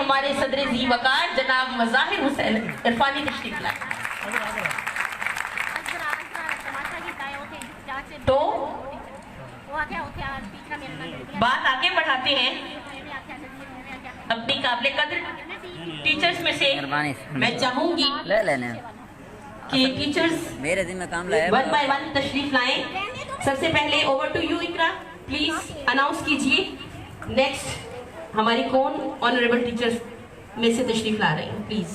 हमारे सदर जी वकार जनाब मज़ाहिर हुसैन इरफानी तशरीफ लाए। तो बात आगे बढ़ाते हैं अपनी काबिल कदर टीचर्स में से। मैं चाहूंगी ले लेने कि टीचर्स मेरे दिन में काम लाए वन बाय वन तशरीफ लाएं। सबसे पहले over to you Iqra, please announce कीजिए नेक्स्ट हमारी कौन ऑनरेबल टीचर्स में से तशरीफ ला रहे हैं, प्लीज।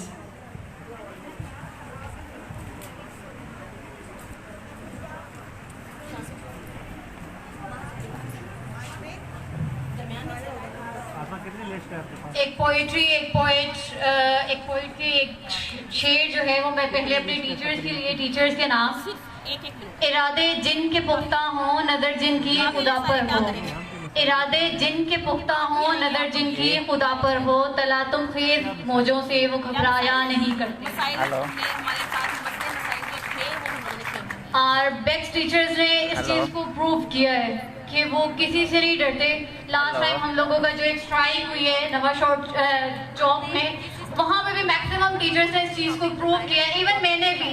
एक पोइट्री एक शेर जो है वो मैं पहले अपने टीचर्स के लिए, टीचर्स के नाम। इरादे जिन के पुख्ता हो नजर जिन की खुदा पर हो, इरादे जिन के पुख्ता हो नजर जिन की खुदा पर हो, तला तुम खेज मौजों से वो घबराया नहीं करते। और बेक्स टीचर्स ने इस चीज को प्रूव किया है कि वो किसी से नहीं डरते। लास्ट टाइम हम लोगों का जो एक स्ट्राइक हुई है नवाशॉट चौक में, वहाँ पे भी मैक्सिमम टीचर्स ने इस चीज को प्रूव किया है। इवन मैंने भी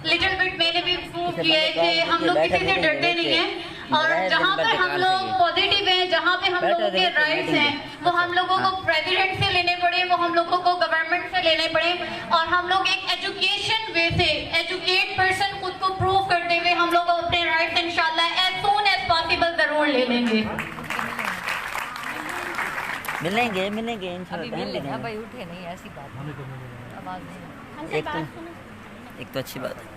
लिटिल बिट मैंने भी प्रूव किया है कि हम लोग किसी से डरते नहीं हैं। और जहाँ पे हम लोग पॉजिटिव हैं, जहाँ पे हम लोगों के राइट्स हैं, वो हम लोगों को प्रेसिडेंट से लेने पड़े, वो हम लोगों को गवर्नमेंट से लेने पड़े। और हम लोग एक एजुकेशन वे से एजुकेट पर्सन खुद को प्रूव करते हुए हम लोग अपने राइट्स इंशाल्लाह एज सून एज पॉसिबल जरूर ले लेंगे। मिलेंगे इंशाल्लाह। भाई उठे नहीं, ऐसी बात एक तो अच्छी बात है।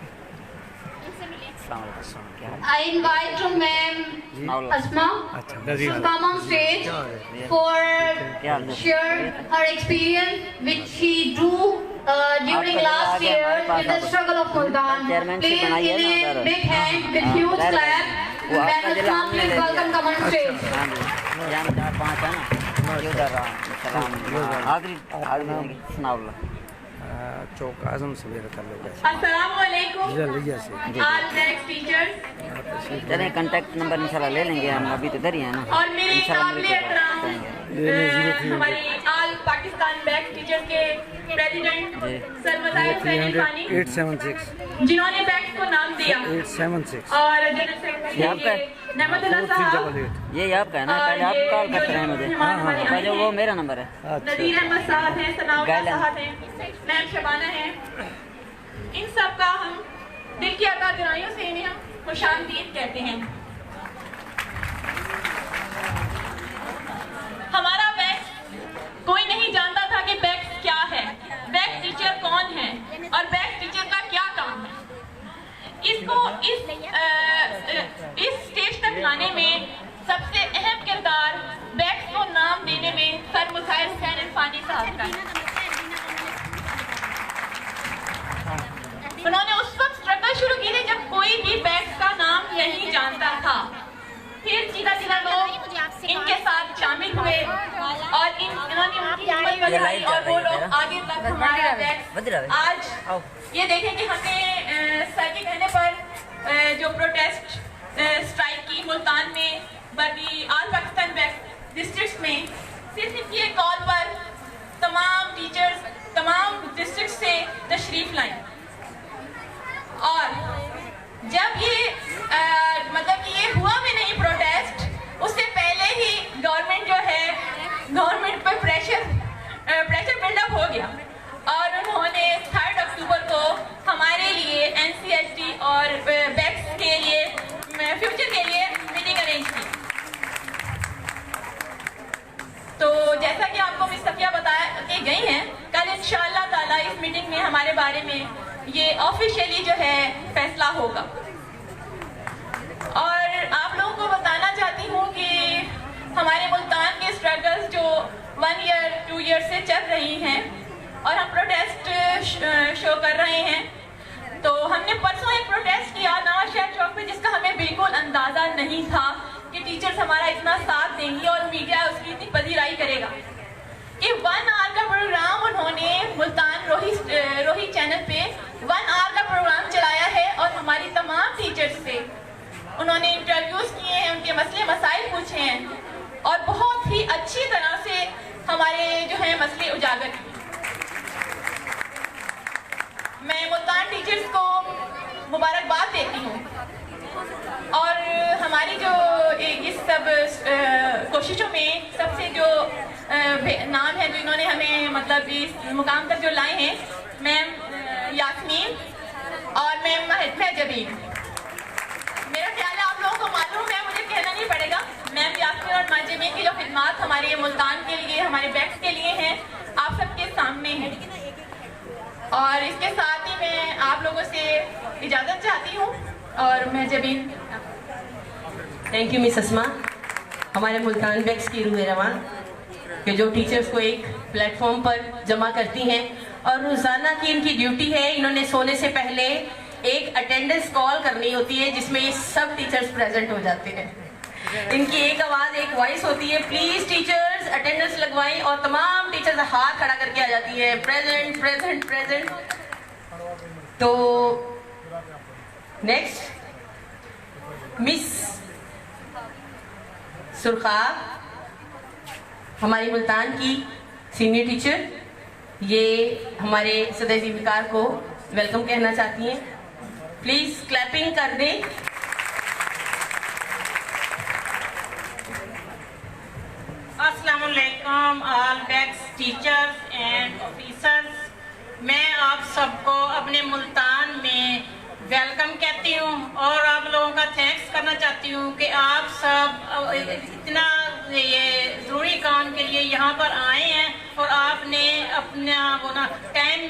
I invite to Ma'am Asma to come on stage for share her experience which she do during last year in the struggle of Multan. Please give a big hand with huge clap. Ma'am Asma, please welcome come on stage. चौक आजम से मेरा ताल्लुक है। अस्सलाम वालेकुम all next teachers. चलें contact number इंशाल्लाह ले लेंगे हम, अभी तो इधर ही है ना। और मेरे काबिल एहतराम हमारे ऑल पाकिस्तान बैक्स टीचर्स के प्रेसिडेंट सर मज़ाहिर हुसैन इरफानी 876 जिन्होंने बैक्स को नाम दिया, 876 और जनरल सेक्रेटरी नेमतुल्लाह साहब, ये आपका है ना, पहले आप कॉल करते रहे मुझे। पहले वो मेरा नंबर है। नज़ीर अहमद साहब हैं, सनाउल्लाह साहब हैं, मैम शबाना हैं। इन सब का हम दिल की अता गहराइयों से इन्हें हम खुशामदीद कहते हैं। हमारा बैक्स कोई नहीं जानता था कि बैक्स क्या है, बैक्स टीचर कौन है और बैक्स टीचर का क्या काम है। इसको इस स्टेज तक लाने में सबसे अहम किरदार बैक्स को नाम देने में सर मज़ाहिर हुसैन इरफानी साहब का है। उन्होंने उस वक्त स्ट्रगल शुरू की थी जब कोई भी बैक्स का नाम नहीं जानता था। फिर सीधा लोग इनके साथ शामिल हुए और इन्होंने उनकी हिम्मत बढ़ाई और वो लोग आगे तक हमारा बैक्स आज ये देखें कि हमने सर के कहने पर जो प्रोटेस्ट स्ट्राइक की मुल्तान में, बल्कि ऑल पाकिस्तान बैक्स डिस्ट्रिक्ट में, सिर्फ इनकी एक कॉल पर तमाम टीचर्स तमाम डिस्ट्रिक्ट से तशरीफ लाई। और जब ये मतलब कि ये हुआ भी नहीं प्रोटेस्ट, उससे पहले ही गवर्नमेंट जो है गवर्नमेंट पर प्रेशर बिल्डअप हो गया और उन्होंने 3 अक्टूबर को हमारे लिए NCLT और बैक्स के लिए फ्यूचर के लिए मीटिंग अरेंज की। तो जैसा कि आपको मिस सफिया बताया के गई हैं, कल इंशाअल्लाह ताला इस मीटिंग में हमारे बारे में ये ऑफिशियली जो है फैसला होगा। और आप लोगों को बताना चाहती हूँ कि हमारे मुल्तान के स्ट्रगल्स जो 1 ईयर 2 ईयर से चल रही हैं और हम प्रोटेस्ट शो कर रहे हैं। तो हमने परसों एक प्रोटेस्ट किया नवाज शहर चौक पे, जिसका हमें बिल्कुल अंदाजा नहीं था कि टीचर्स हमारा इतना साथ देंगी और मीडिया उसकी इतनी पजीराई करेगा कि 1 आवर का प्रोग्राम उन्होंने मुल्तान रोही चैनल पे 1 आवर का प्रोग्राम चलाया है और हमारी तमाम टीचर्स से उन्होंने इंटरव्यूज किए हैं, उनके मसले मसाइल पूछे हैं और बहुत ही अच्छी तरह से हमारे जो है मसले उजागर किए। मैं मुल्तान टीचर्स को मुबारकबाद देती हूँ और हमारी जो इस सब कोशिशों में सबसे जो नाम है जो इन्होंने हमें मतलब इस मुकाम तक जो लाए हैं, मैम यास्मीन और मैम महजबीन। मेरा ख्याल है आप लोगों को मालूम है, मुझे कहना नहीं पड़ेगा। मैम यास्मीन और महजबीन की जो खिदमात हमारे मुल्तान के लिए, हमारे बैक्स के लिए हैं, आप सबके सामने हैं। और इसके साथ ही मैं आप लोगों से इजाज़त चाहती हूँ और महजबीन। थैंक यू मिस अस्मा। हमारे मुल्तान बैक्स की रूह रवां कि जो टीचर्स को एक प्लेटफॉर्म पर जमा करती हैं और रोज़ाना की इनकी ड्यूटी है, इन्होंने सोने से पहले एक अटेंडेंस कॉल करनी होती है जिसमें ये सब टीचर्स प्रेजेंट हो जाते हैं। इनकी एक आवाज़, एक वॉइस होती है, प्लीज टीचर्स अटेंडेंस लगवाएं, और तमाम टीचर्स हाथ खड़ा करके आ जाती है, प्रेजेंट प्रेजेंट प्रेजेंट। तो नेक्स्ट मिस सुरखा, हमारी मुल्तान की सीनियर टीचर, ये हमारे सदर जीविकार को वेलकम कहना चाहती हैं। प्लीज क्लैपिंग कर दें। अस्सलाम वालेकुम all BACS teachers and officers. मैं आप सबको अपने मुल्तान में वेलकम कहती हूँ और आप लोगों का थैंक्स करना चाहती हूँ कि आप सब इतना ये ज़रूरी काम के लिए यहाँ पर आए हैं और आपने अपना वो ना टाइम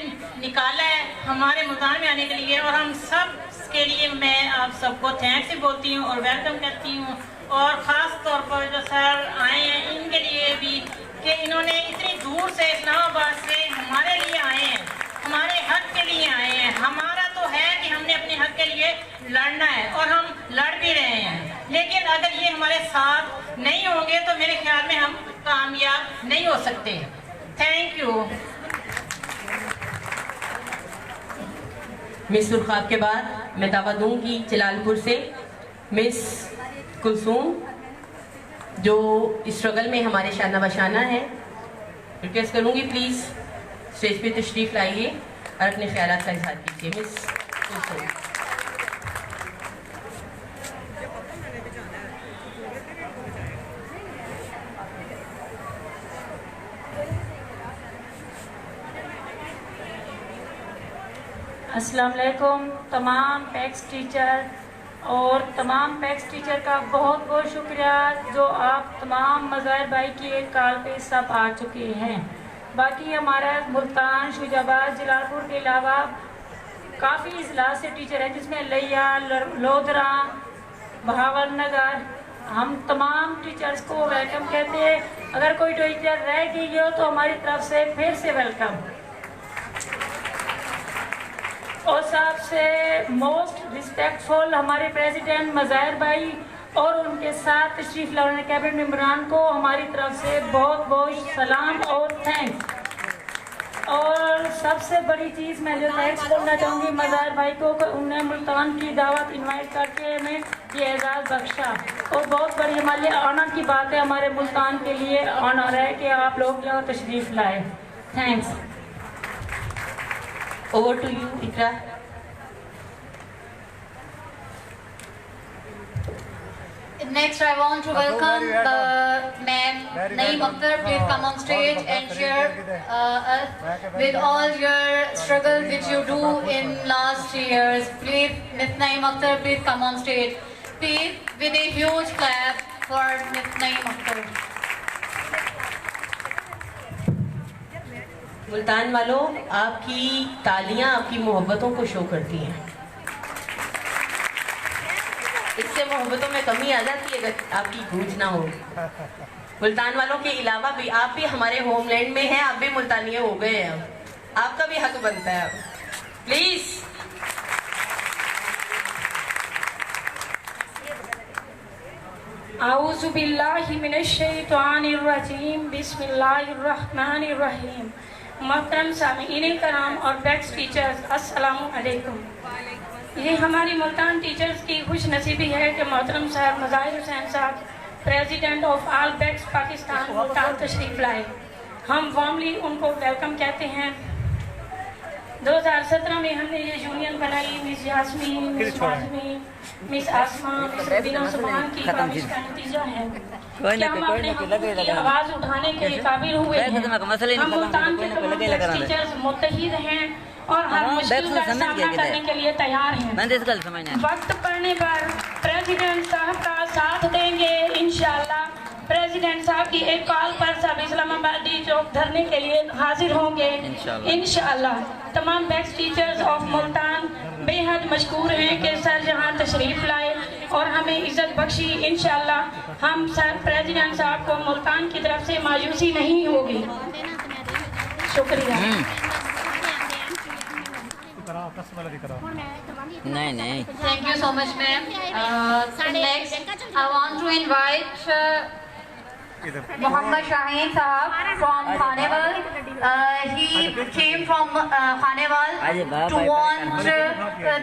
निकाला है हमारे मुल्तान में आने के लिए, और हम सब के लिए मैं आप सबको थैंक्स ही बोलती हूँ और वेलकम कहती हूँ। और ख़ास तौर पर जो सर आए हैं इनके लिए भी कि इन्होंने इतनी दूर से इस्लामाबाद से हमारे लिए आए हैं, हमारे हक के लिए आए हैं। हमारा तो है कि हमने अपने हक के लिए लड़ना है और हम लड़ भी रहे हैं, लेकिन अगर ये हमारे साथ नहीं होंगे तो मेरे ख्याल में हम कामयाब नहीं हो सकते। Thank you. मिस सुरखाब के बाद मैं दावा दूंगी जलालपुर से मिस कुलसूम, जो स्ट्रगल में हमारे शाना बशाना है। रिक्वेस्ट करूंगी प्लीज स्टेज पे तशरीफ लाइए और अपने ख्यालात का इजहार कीजिए। मिस कुलसूम। अस्सलाम वालेकुम तमाम पैक्स टीचर और तमाम पैक्स टीचर का बहुत बहुत शुक्रिया जो आप तमाम मज़ाहिर भाई की एक कॉल पे सब आ चुके हैं। बाकी हमारा मुल्तान, शुजाबाद, जलालपुर के अलावा काफ़ी अजला से टीचर हैं जिसमें लिया, लोधरा, बहावल नगर। हम तमाम टीचर्स को वेलकम कहते हैं। अगर कोई टीचर रह गई हो तो हमारी तरफ से फिर से वेलकम। और सबसे मोस्ट रिस्पेक्टफुल हमारे प्रेसिडेंट मज़ाहिर भाई और उनके साथ तशरीफ लाने कैबिनेट मेंबरान को हमारी तरफ से बहुत बहुत सलाम और थैंक्स। और सबसे बड़ी चीज़ मैं जो थैंक्स बोलना चाहूँगी मज़ाहिर भाई को, उन्हें मुल्तान की दावत इनवाइट करके हमें ये एजाज़ बख्शा, और बहुत बड़ी हमारे लिए ऑनर की बात है, हमारे मुल्तान के लिए ऑनर है कि आप लोग यहाँ तशरीफ लाए। Thanks. Over to you, Ikra. Next, I want to welcome Ma'am Naeem Akhtar. Please come on stage and share with all your struggle which you do in last 3 years. Please, Miss Naeem Akhtar, please come on stage. Please, with a huge clap for Miss Naeem Akhtar. Multan वालों, आपकी तालियां आपकी मोहब्बतों को show करती हैं। इससे मोहब्बतों में कमी आ जाती है अगर आपकी गूंज ना हो। मुल्तान वालों के अलावा भी आप भी हमारे होमलैंड में हैं, आप भी मुल्तानिया हो गए हैं, अब आपका भी हक बनता है। प्लीज आऊज़ु बिल्लाहि मिनश शैतानिर रजीम, बिस्मिल्लाहिर रहमानिर रहीम। मोहतरम सामीन कराम और बैक्स टीचर्स, अस्सलामु अलैकुम। ये हमारी मुल्तान टीचर्स की खुश नसीबी है कि मोहतरम साहब मज़ाहिर हुसैन साहब president of all BACS Pakistan Multan तशरीफ लाए। हम वार्मली उनको वेलकम कहते हैं। 2017 में हमने ये यूनियन बनाई, मिस यास्मीन, मिस वाजमी, मिस आसमा, मिस रबीना सुभान की काविश का नतीजा है कि हम अपने हक़ों की आवाज़ उठाने के काबिल हुए हैं। हम मुल्तान के तमाम बेस्ट टीचर्स मुत्तहिद हैं और हर मुश्किल का सामना करने के लिए तैयार हैं। वक्त पड़ने पर प्रेसिडेंट साहब का साथ देंगे इंशाअल्लाह। प्रेसिडेंट साहब की एक कॉल पर सब इस्लामाबादी चौक धरने के लिए हाजिर होंगे इंशाअल्लाह। तमाम बेस्ट टीचर्स ऑफ मुल्तान बेहद मशकूर हैं कि सर जहां तशरीफ लाए और हमें इज्जत बख्शी। इंशाअल्लाह हम सर प्रेसिडेंट साहब को मुल्तान की तरफ से मायूसी नहीं होगी। शुक्रिया। नहीं Thank you so much, ma'am. Next, I want to invite Muhammad Shaheen Sahab from Khanewal. He came from Khanewal to want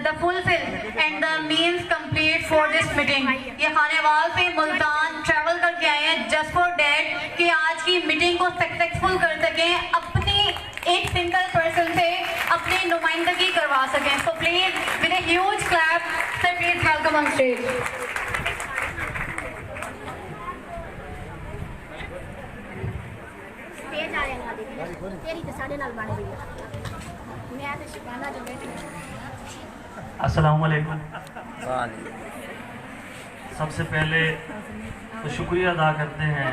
the fulfill and the means complete for this meeting. ये खानेवाल से मुल्तान ट्रैवल करके आए हैं just for that कि आज की meeting को successful कर सकें, अपनी एक सिंगल पर्सन से अपनी नुमाइंदगी करवा सकें। So please with a huge clap, sir, please welcome on stage. अस्सलाम वालेकुम। सबसे पहले तो शुक्रिया अदा करते हैं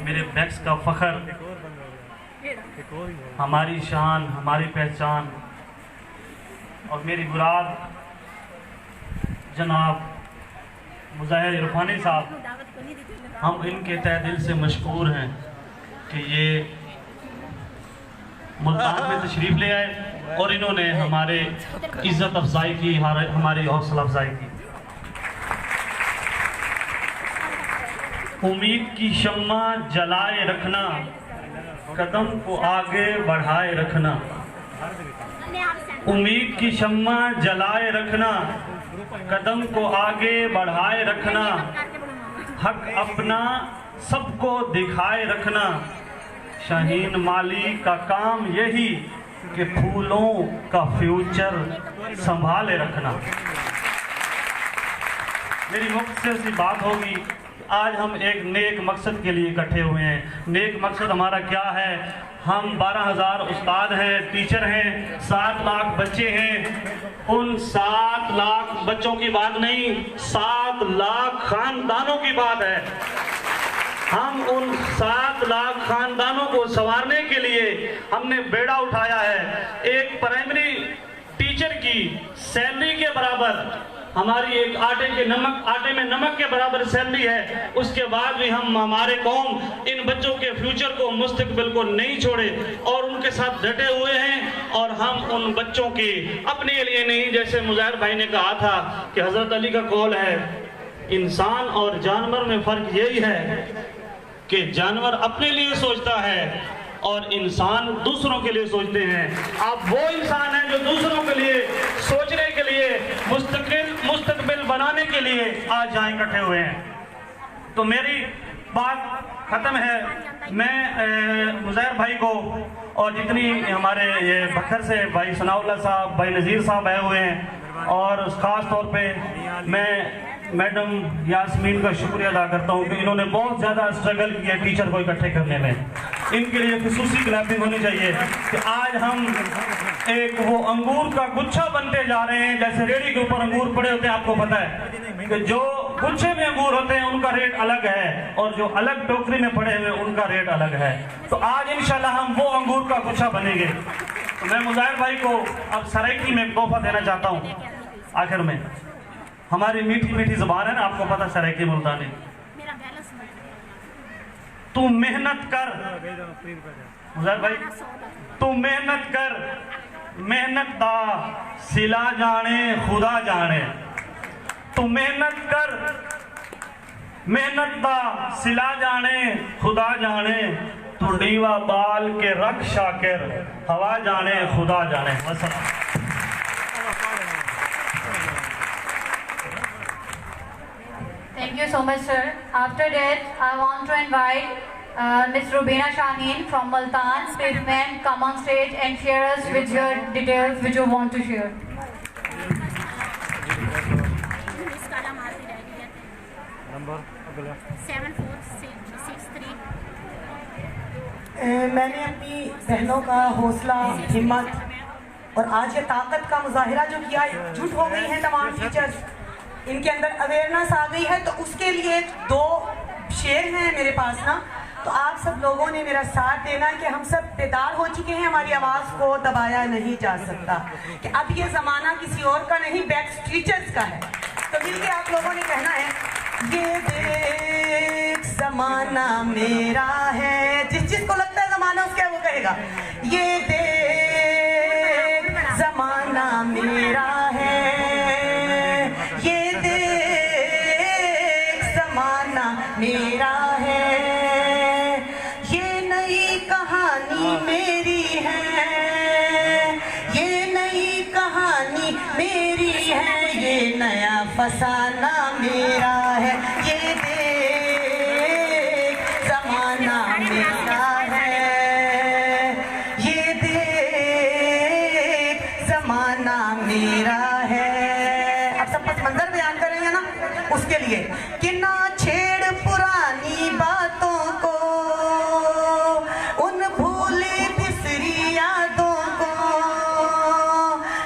मेरे बैक्स का फ़ख्र, हमारी शान, हमारी पहचान और मेरी मुराद जनाब मुज़ाहिर इरफानी साहब। हम इनके तहे दिल से मशकूर हैं कि ये मुल्तान में तशरीफ़ ले आए और इन्होंने हमारे इज़्ज़त अफजाई की, हमारी हौसला अफजाई की। उम्मीद की शम्मा जलाए रखना, कदम को आगे बढ़ाए रखना। उम्मीद की शम्मा जलाए रखना, कदम को आगे बढ़ाए रखना। हक अपना सबको दिखाए रखना। शाहीन माली का काम यही कि फूलों का फ्यूचर संभाले रखना। मेरी मुख्तसर सी बात होगी, आज हम एक नेक मकसद के लिए इकट्ठे हुए हैं। नेक मकसद हमारा क्या है? हम 12,000 उस्ताद हैं, टीचर हैं, 7 लाख बच्चे हैं। उन 7 लाख बच्चों की बात नहीं, 7 लाख खानदानों की बात है। हम उन 7 लाख खानदानों को संवारने के लिए हमने बेड़ा उठाया है। एक प्राइमरी टीचर की सैलरी के बराबर हमारी एक आटे में नमक के बराबर सैलरी है। उसके बाद भी हम हमारे कौम इन बच्चों के फ्यूचर को, मुस्तकबिल को नहीं छोड़े और उनके साथ डटे हुए हैं। और हम उन बच्चों के अपने लिए नहीं, जैसे मुज़ाहिर भाई ने कहा था कि हज़रत अली का कौल है, इंसान और जानवर में फ़र्क यही है कि जानवर अपने लिए सोचता है और इंसान दूसरों के लिए सोचते हैं। आप वो इंसान हैं जो दूसरों के लिए सोचने के लिए, मुस्तकबिल बनाने के लिए आज यहाँ इकट्ठे हुए हैं। तो मेरी बात ख़त्म है। मैं मुज़ाहिर भाई को और जितनी हमारे ये बखर से भाई सनाउल्लाह साहब, भाई नज़ीर साहब आए हुए हैं, और ख़ास तौर पे मैं मैडम यास्मीन का शुक्रिया अदा करता हूँ कि इन्होंने बहुत ज़्यादा स्ट्रगल किया टीचर को इकट्ठे करने में। इनके लिए खुसूसी क्लैपिंग होनी चाहिए कि आज हम एक वो अंगूर का गुच्छा बनते जा रहे हैं। जैसे रेडी के ऊपर अंगूर पड़े होते हैं, आपको पता है कि जो गुच्छे में अंगूर होते हैं उनका रेट अलग है और जो अलग टोकरी में पड़े हुए उनका रेट अलग है। तो आज इंशाल्लाह हम वो अंगूर का गुच्छा बनेंगे। तो मैं मुज़ाहिर भाई को अब सराइकी में एक तोहफा देना चाहता हूँ। आखिर में हमारी मीठी मीठी जुबान है ना, आपको पता सराइकी मुल्तानी। तू मेहनत कर मुज़ाहिर भाई, तू मेहनत कर, मेहनत दा सिला जाने खुदा जाने। तू मेहनत कर, मेहनत दा सिला जाने खुदा जाने। तू डीवा बाल के रख शाकिर, हवा जाने खुदा जाने। Thank you so much, sir. After that, I want to invite Miss Rubina Shaheen from Multan. Please ma'am, come on stage and share us with your details which you want to share. Number अगला 7463। मैंने अपनी बहनों का हौसला, हिम्मत और आज ये ताकत का मुजाहिरा जो किया, जुट हो गई हैं तमाम टीचर्स, इनके अंदर अवेयरनेस आ गई है। तो उसके लिए 2 शेर हैं मेरे पास ना, तो आप सब लोगों ने मेरा साथ देना कि हम सब बेदार हो चुके हैं, हमारी आवाज़ को दबाया नहीं जा सकता, कि अब ये ज़माना किसी और का नहीं, बेक्स टीचर्स का है। तो मिलके आप लोगों ने कहना है, ये देख ज़माना मेरा है, जिसको लगता है ज़माना उसका है वो कहेगा, ये देख ज़माना मेरा है, ये देख ज़माना मेरा है, ये नई कहानी मेरी है, ये नई कहानी मेरी है, ये नया फसाना मेरा है, ये देख ज़माना मेरा है, ये देख ज़माना मेरा है। अब सब कुछ मंजर बयान करेंगे ना, उसके लिए कि ना छेड़ पुरानी बातों को, उन भूले बिसरी यादों को,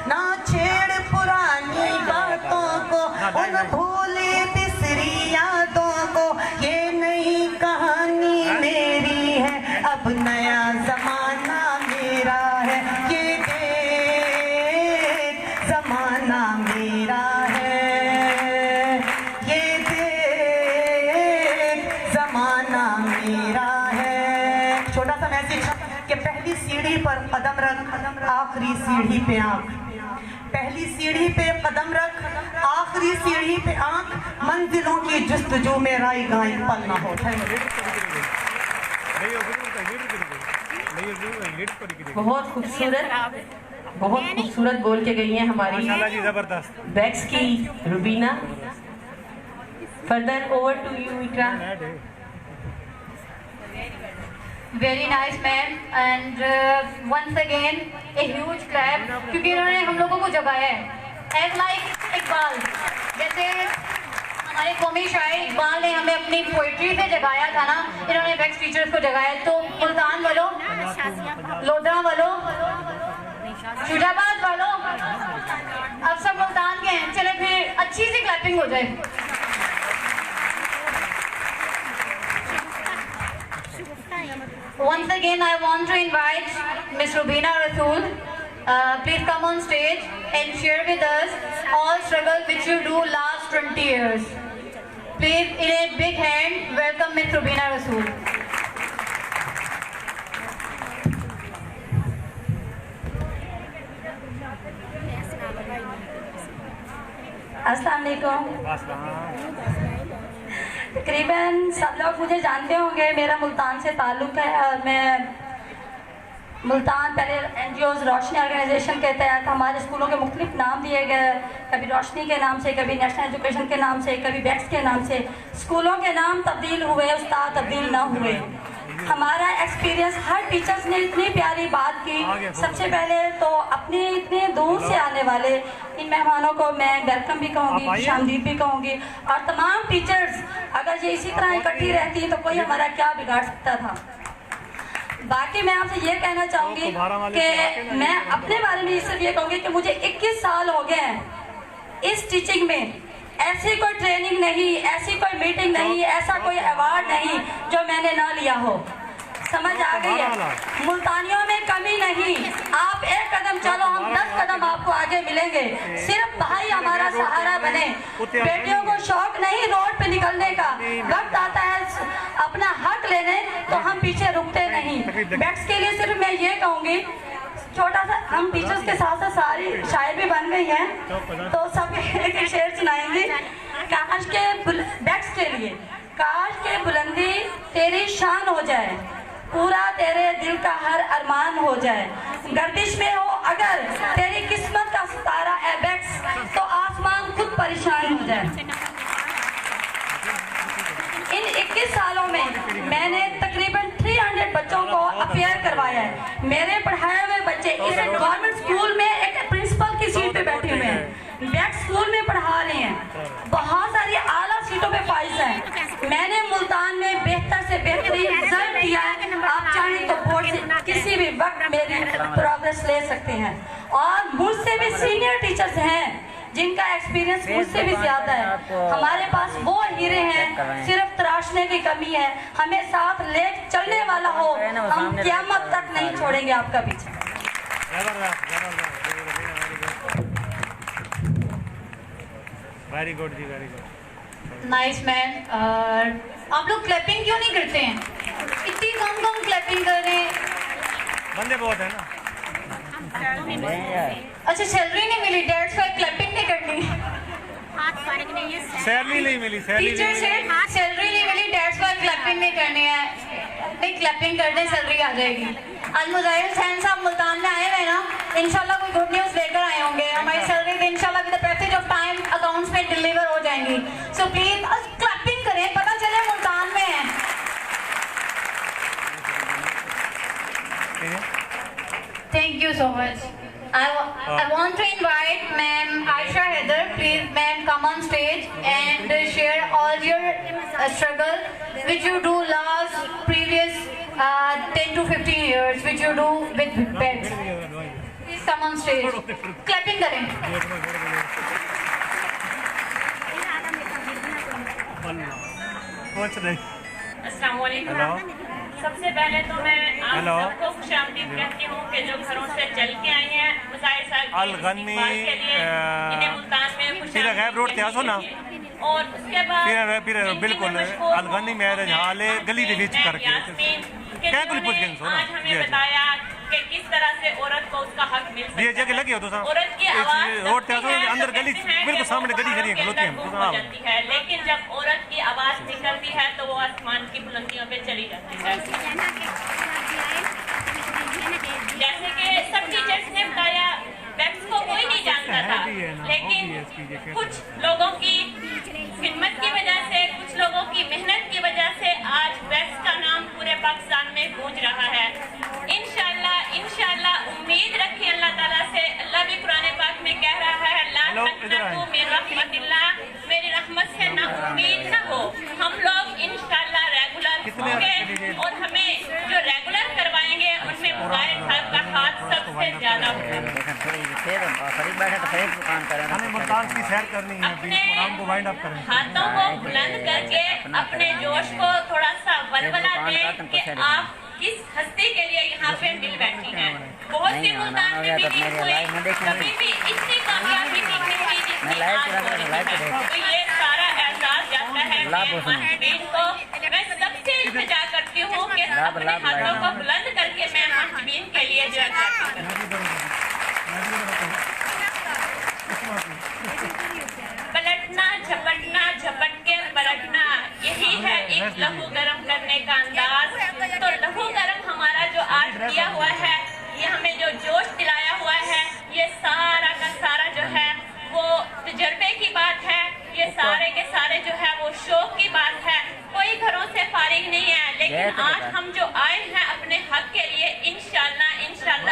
ना छेड़ पुरानी बातों को, उन भूले बिसरी यादों को, ये नई कहानी मेरी है, अब नया ज़माना मेरा है, ये देख ज़माना मेरा है, ये देख ज़माना मेरा है। छोटा सा मैसेज कि पहली सीढ़ी पर कदम रख, आखिरी सीढ़ी पे आंख, पहली सीढ़ी पे कदम रख, आखिरी सीढ़ी पे आंख, मंजिलों की जुस्तजू में राई गाई पल ना हो। बहुत खूबसूरत बोल के गई हैं हमारी बैक्स की Rubina. Further over to you Iqra. Very nice man and once again a huge clap क्योंकि इन्होंने हम लोगों को जगाया है। As like इकबाल, जैसे हमारे कौमी शायर इकबाल ने हमें अपनी पोइट्री से जगाया था ना, इन्होंने बैक्स टीचर्स को जगाया। तो मुल्तान वालों, लोधरा वालों, शुजाबाद वालों, अब सब मुल्तान के हैं, चले फिर अच्छी सी क्लैपिंग हो जाए। Once again, I want to invite Miss Rubina Rasool. Please come on stage and share with us all struggle which you do last 20 years. Please, in a big hand, welcome Miss Rubina Rasool. अस्सलाम वालेकुम। तकरीबन सब लोग मुझे जानते होंगे, मेरा मुल्तान से ताल्लुक़ है और मैं मुल्तान पहले NGOs रोशनी ऑर्गेनाइजेशन के तहत हमारे स्कूलों के मुख्तलिफ नाम दिए गए, कभी रोशनी के नाम से, कभी नेशनल एजुकेशन के नाम से, कभी बैक्स के नाम से। स्कूलों के नाम तब्दील हुए, उस्ताद तब्दील ना हुए। हमारा एक्सपीरियंस, हर टीचर्स ने इतनी प्यारी बात की। सबसे पहले तो अपने इतने दूर से आने वाले इन मेहमानों को मैं वेलकम भी कहूँगी, खुशामदीद भी कहूँगी। और तमाम टीचर्स अगर ये इसी तरह इकट्ठी रहती तो कोई हमारा क्या बिगाड़ सकता था। बाकी मैं आपसे ये कहना चाहूँगी कि मैं अपने बारे में सिर्फ ये कहूँगी कि मुझे 21 साल हो गए हैं इस टीचिंग में। ऐसी कोई ट्रेनिंग नहीं, ऐसी कोई मीटिंग नहीं, ऐसा कोई अवार्ड नहीं जो मैंने ना लिया हो। समझ आ गई है? मुल्तानियों में कमी नहीं। आप एक कदम चलो, हम 10 कदम आपको आगे मिलेंगे। सिर्फ भाई हमारा सहारा बने। बेटियों को शौक नहीं रोड पे निकलने का, वक्त आता है अपना हक लेने तो हम पीछे रुकते नहीं। बैक्स के लिए सिर्फ मैं ये कहूँगी, छोटा सा हम टीचर्स के साथ साथ सारी शायर भी बन गई हैं, तो सब एक शेर सुनाएंगे। काश के बैक्स के लिए, काश के बुलंदी तेरी शान हो जाए, पूरा तेरे दिल का हर अरमान हो जाए। गर्दिश में हो अगर तेरी किस्मत का सितारा है बैक्स, तो आसमान खुद परेशान हो जाए। इन 21 सालों में मैंने तकरीबन स्कूल में पढ़ा रहे हैं, बहुत सारी आला सीटों पे फाइज हैं। मैंने मुल्तान में बेहतर से बेहतरीन रिजल्ट दिया है। आप चाहें तो बोर्ड से किसी भी वक्त मेरी प्रोग्रेस ले सकते हैं। और मुझसे भी सीनियर टीचर्स हैं जिनका एक्सपीरियंस मुझसे भी ज्यादा है। हमारे पास वो हीरे हैं, सिर्फ तराशने की कमी है। हमें साथ ले चलने वाला हो, हम क़यामत तक नहीं छोड़ेंगे आपका पीछे। वेरी गुड जी, वेरी गुड। Nice man. आप लोग क्लैपिंग क्यों नहीं करते हैं? इतनी कम क्लैपिंग कर रहे हैं। बंदे बहुत है ना। अच्छा, सैलरी नहीं मिली, डेट्स वाई क्लैपिंग नहीं करनी। सैलरी नहीं मिली, टीचर से सैलरी नहीं मिली, डेट्स वाई क्लैपिंग नहीं करनी है। नहीं, क्लैपिंग कर दें, सैलरी आ जाएगी। आज मुजाहिर हुसैन साहब मुल्तान में आए हुए ना, इंशाल्लाह कोई गुड न्यूज़ लेकर आए होंगे। हमारी सैलरी इंशाल्लाह with the passage of time accounts में डिलीवर हो जाएंगी। सो प्लीज क्लैपिंग करें, पता चले मुल्तान में है। Thank you so much. I want to invite Ma'am Aisha Haider. Please, ma'am, come on stage and share all your struggle which you do last previous 10 to 15 years, which you do with pets. Please come on stage. Clapping करें. कुछ नहीं। अस्सलाम वालेकुम। सबसे पहले तो मैं आप सबको खुशामदीद कहती हूँ कि जो घरों से चल के आई हैं मुजाहिर साहब अलगनी के लिए इन्हें मुल्तान में फिर गैब रोड ते आसो ना, और उसके बाद फिर बिल्कुल अलगनी मैरिज हाल गली दे विच करके क्या कुछ पूछ गए आज हमें बताया कि किस तरह से औरत को उसका हक मिल सकता है। जगह लगे हो तो औरत की आवाज रोड ते आसो अंदर गली बिल्कुल सामने गली खड़ी खलोती है, लेकिन जब औरत की आवाज निकलती है तो वो आसमान की बुलंदियों पे चली जाती है। जैसे कि सब टीचर्स ने बताया, बैक्स को कोई नहीं जानता था, लेकिन कुछ लोगों की हिम्मत की वजह से, कुछ लोगों की मेहनत की वजह से आज बैक्स का नाम पूरे पाकिस्तान में गूंज रहा है। इंशाल्लाह उम्मीद रखिए अल्लाह ताला से। अल्लाह भी कुरान पाक में कह रहा है, ला तक़नतू मिन रहमतिल्लाह, मेरी रहमत से ना उम्मीद ना हो। हम लोग इंशाल्लाह रेगुलर होंगे और हमें जो रेगुलर करवाएंगे उनमें मुबारक साहब का हाथ सबसे ज्यादा होगा। मुल्तान की सैर करनी है, प्रोग्राम को वाइंड अप करें। हाथों को बुलंद करके अपने जोश को थोड़ा सा वलवला दें कि आप किस हस्ती के लिए यहाँ पे मिल बैठी हैं। बहुत सी मुल्तान में भी नहीं हुई, कभी भी इतनी कामयाबी नहीं हुई जितनी आज हो। तो ये सारा एहसास जाता है महजबीन को। मैं सबसे इल्तिजा करती हूँ कि अपने हाथों को बुलंद करके मैं महजबीन के लिए जो पलटना, झपटना, झपट के पलटना, यही है एक लहू गरम करने का अंदाज। तो लहू गरम हमारा जो आज किया हुआ है, ये हमें जो जोश दिलाया हुआ है, ये सारा का सारा जो है वो तजर्बे की बात है। ये सारे के सारे जो है वो शौक की बात है। कोई घरों से फारिग नहीं है, लेकिन आज हम जो आए हैं अपने हक के लिए, इंशाल्लाह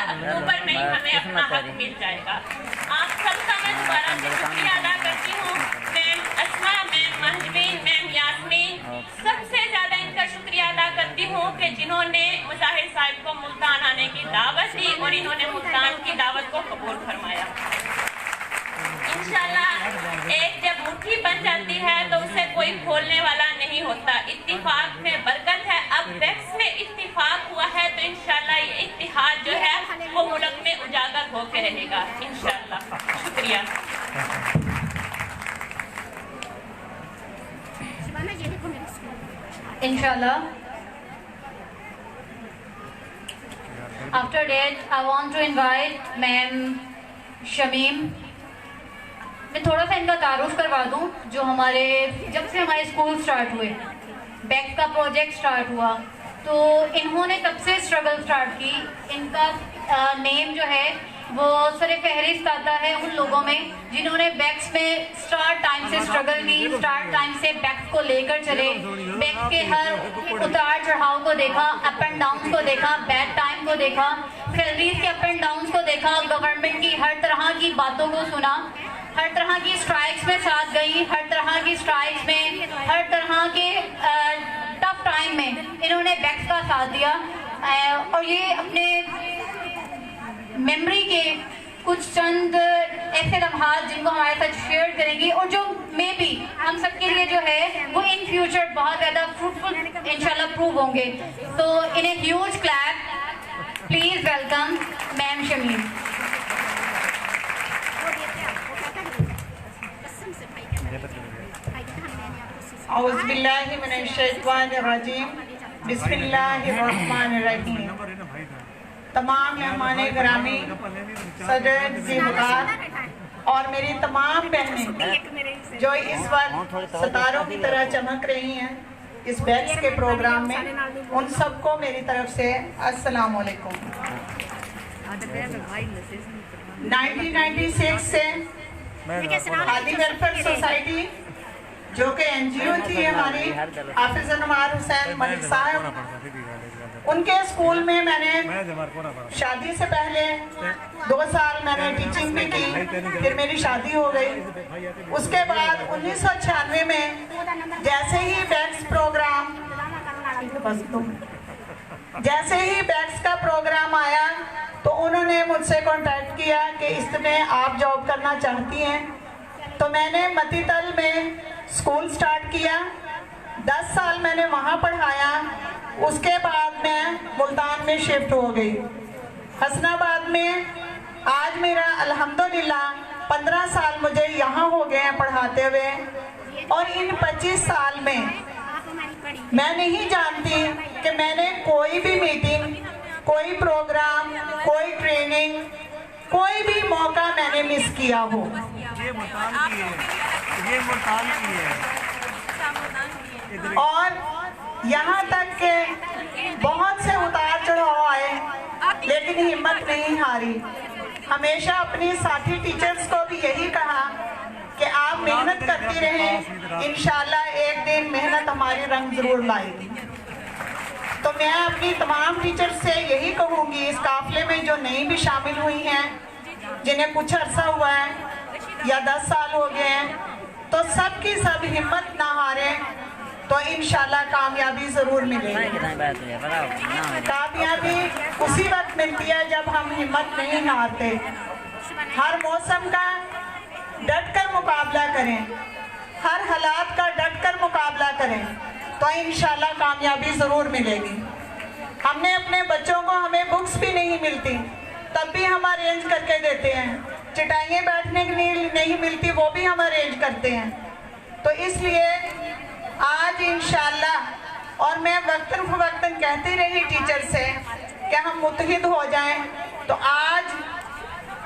अक्टूबर में ही हमें अपना हक मिल जाएगा। आप सबका मैं दोबारा से शुक्रिया अदा करती हूँ। मैम अस्मा, मैम महजबीन, मैम यास्मीन, सबसे ज्यादा इनका शुक्रिया अदा करती हूँ कि जिन्होंने मुजाहिर साहब को मुल्तान आने की दावत दी और इन्होंने मुल्तान की दावत को कबूल फरमाया। इंशाल्लाह एक जब मुट्ठी बन जाती है तो उसे कोई खोलने वाला नहीं होता। इत्तिफाक में बरकत है। अब बैक्स में इत्तिफाक हुआ है तो इंशाल्लाह ये इत्तिहाद जो है वो मुल्क में उजागर होकर रहेगा इंशाल्लाह। शुक्रिया। Inshallah. After that, I want to invite Ma'am Shamim. मैं थोड़ा सा इनका तारुफ करवा दूं। जो हमारे जब से हमारे स्कूल स्टार्ट हुए, बैक्स का प्रोजेक्ट स्टार्ट हुआ, तो इन्होंने तब से स्ट्रगल स्टार्ट की। इनका नेम जो है वो सर फहरिस्त आता है उन लोगों में जिन्होंने बैक्स में स्टार्ट टाइम से स्ट्रगल की, स्टार्ट टाइम से बैक्स को लेकर चले, बैक्स के हर उतार चढ़ाव को देखा, अप एंड डाउन को देखा, बैड टाइम को देखा, सैलरीज के अप एंड डाउन को देखा, गवर्नमेंट की हर तरह की बातों को सुना, हर तरह की स्ट्राइक्स में साथ गई, हर तरह की स्ट्राइक्स में, हर तरह के टफ टाइम में इन्होंने बैक्स का साथ दिया और ये अपने मेमोरी के कुछ चंद ऐसे लम्हात जिनको हमारे साथ शेयर करेंगी और जो मे बी हम सबके लिए जो है वो इन फ्यूचर बहुत ज़्यादा फ्रूटफुल इंशाल्लाह प्रूव होंगे। तो इन्हें huge clap, please welcome ma'am Shamim. औज़ुबिल्लाहिमिनश्शैतानिर्रजीम, बिस्मिल्लाहिर्रहमानिर्रहीम। तमाम मेहमान गिरामी, सदर ज़िम्मेदार और मेरी तमाम बहनें जो इस वक्त सितारों की तरह चमक रही हैं इस बैक्स के प्रोग्राम में, उन सबको मेरी तरफ से अस्सलाम वालेकुम। 1996 से खादी वेलफेयर सोसाइटी जो कि NGO थी हमारी, हाफिज अनवार हुसैन मलिक साहब, उनके स्कूल में मैंने शादी से पहले 2 साल मैंने टीचिंग भी की, फिर मेरी शादी हो गई। उसके बाद 1996 में जैसे ही बैक्स का प्रोग्राम आया तो उन्होंने मुझसे कांटेक्ट किया कि इसमें आप जॉब करना चाहती हैं। तो मैंने मतीतल में स्कूल स्टार्ट किया, 10 साल मैंने वहाँ पढ़ाया। उसके बाद मैं मुल्तान में शिफ्ट हो गई, हसनाबाद में। आज मेरा अल्हम्दुलिल्लाह 15 साल मुझे यहाँ हो गए हैं पढ़ाते हुए, और इन 25 साल में मैं नहीं जानती कि मैंने कोई भी मीटिंग, कोई प्रोग्राम, कोई ट्रेनिंग, कोई भी मौका मैंने मिस किया हो। ये मुल्तान की है। और यहाँ तक के बहुत से उतार चढ़ाव आए, लेकिन हिम्मत नहीं हारी। हमेशा अपनी साथी टीचर्स को भी यही कहा कि आप मेहनत करती रहें, इंशाल्लाह एक दिन मेहनत हमारी रंग जरूर लाएगी। तो मैं अपनी तमाम टीचर्स से यही कहूँगी, इस काफिले में जो नई भी शामिल हुई हैं, जिन्हें कुछ अरसा हुआ है या 10 साल हो गए हैं, तो सब की सब हिम्मत ना हारें, तो इंशाल्लाह कामयाबी जरूर मिलेगी। कामयाबी उसी वक्त मिलती है जब हम हिम्मत नहीं हारते। हर मौसम का डट कर मुकाबला करें, हर हालात का डट कर मुकाबला करें, तो इंशाल्लाह कामयाबी जरूर मिलेगी। हमने अपने बच्चों को, हमें बुक्स भी नहीं मिलती तब भी हम अरेंज करके देते हैं, चटाइयाँ बैठने के लिए नहीं मिलती वो भी हम अरेंज करते हैं। तो इसलिए आज इंशाल्लाह, और मैं वक्तन फवक्तन कहती रही टीचर से कि हम मुत्तहिद हो जाएं, तो आज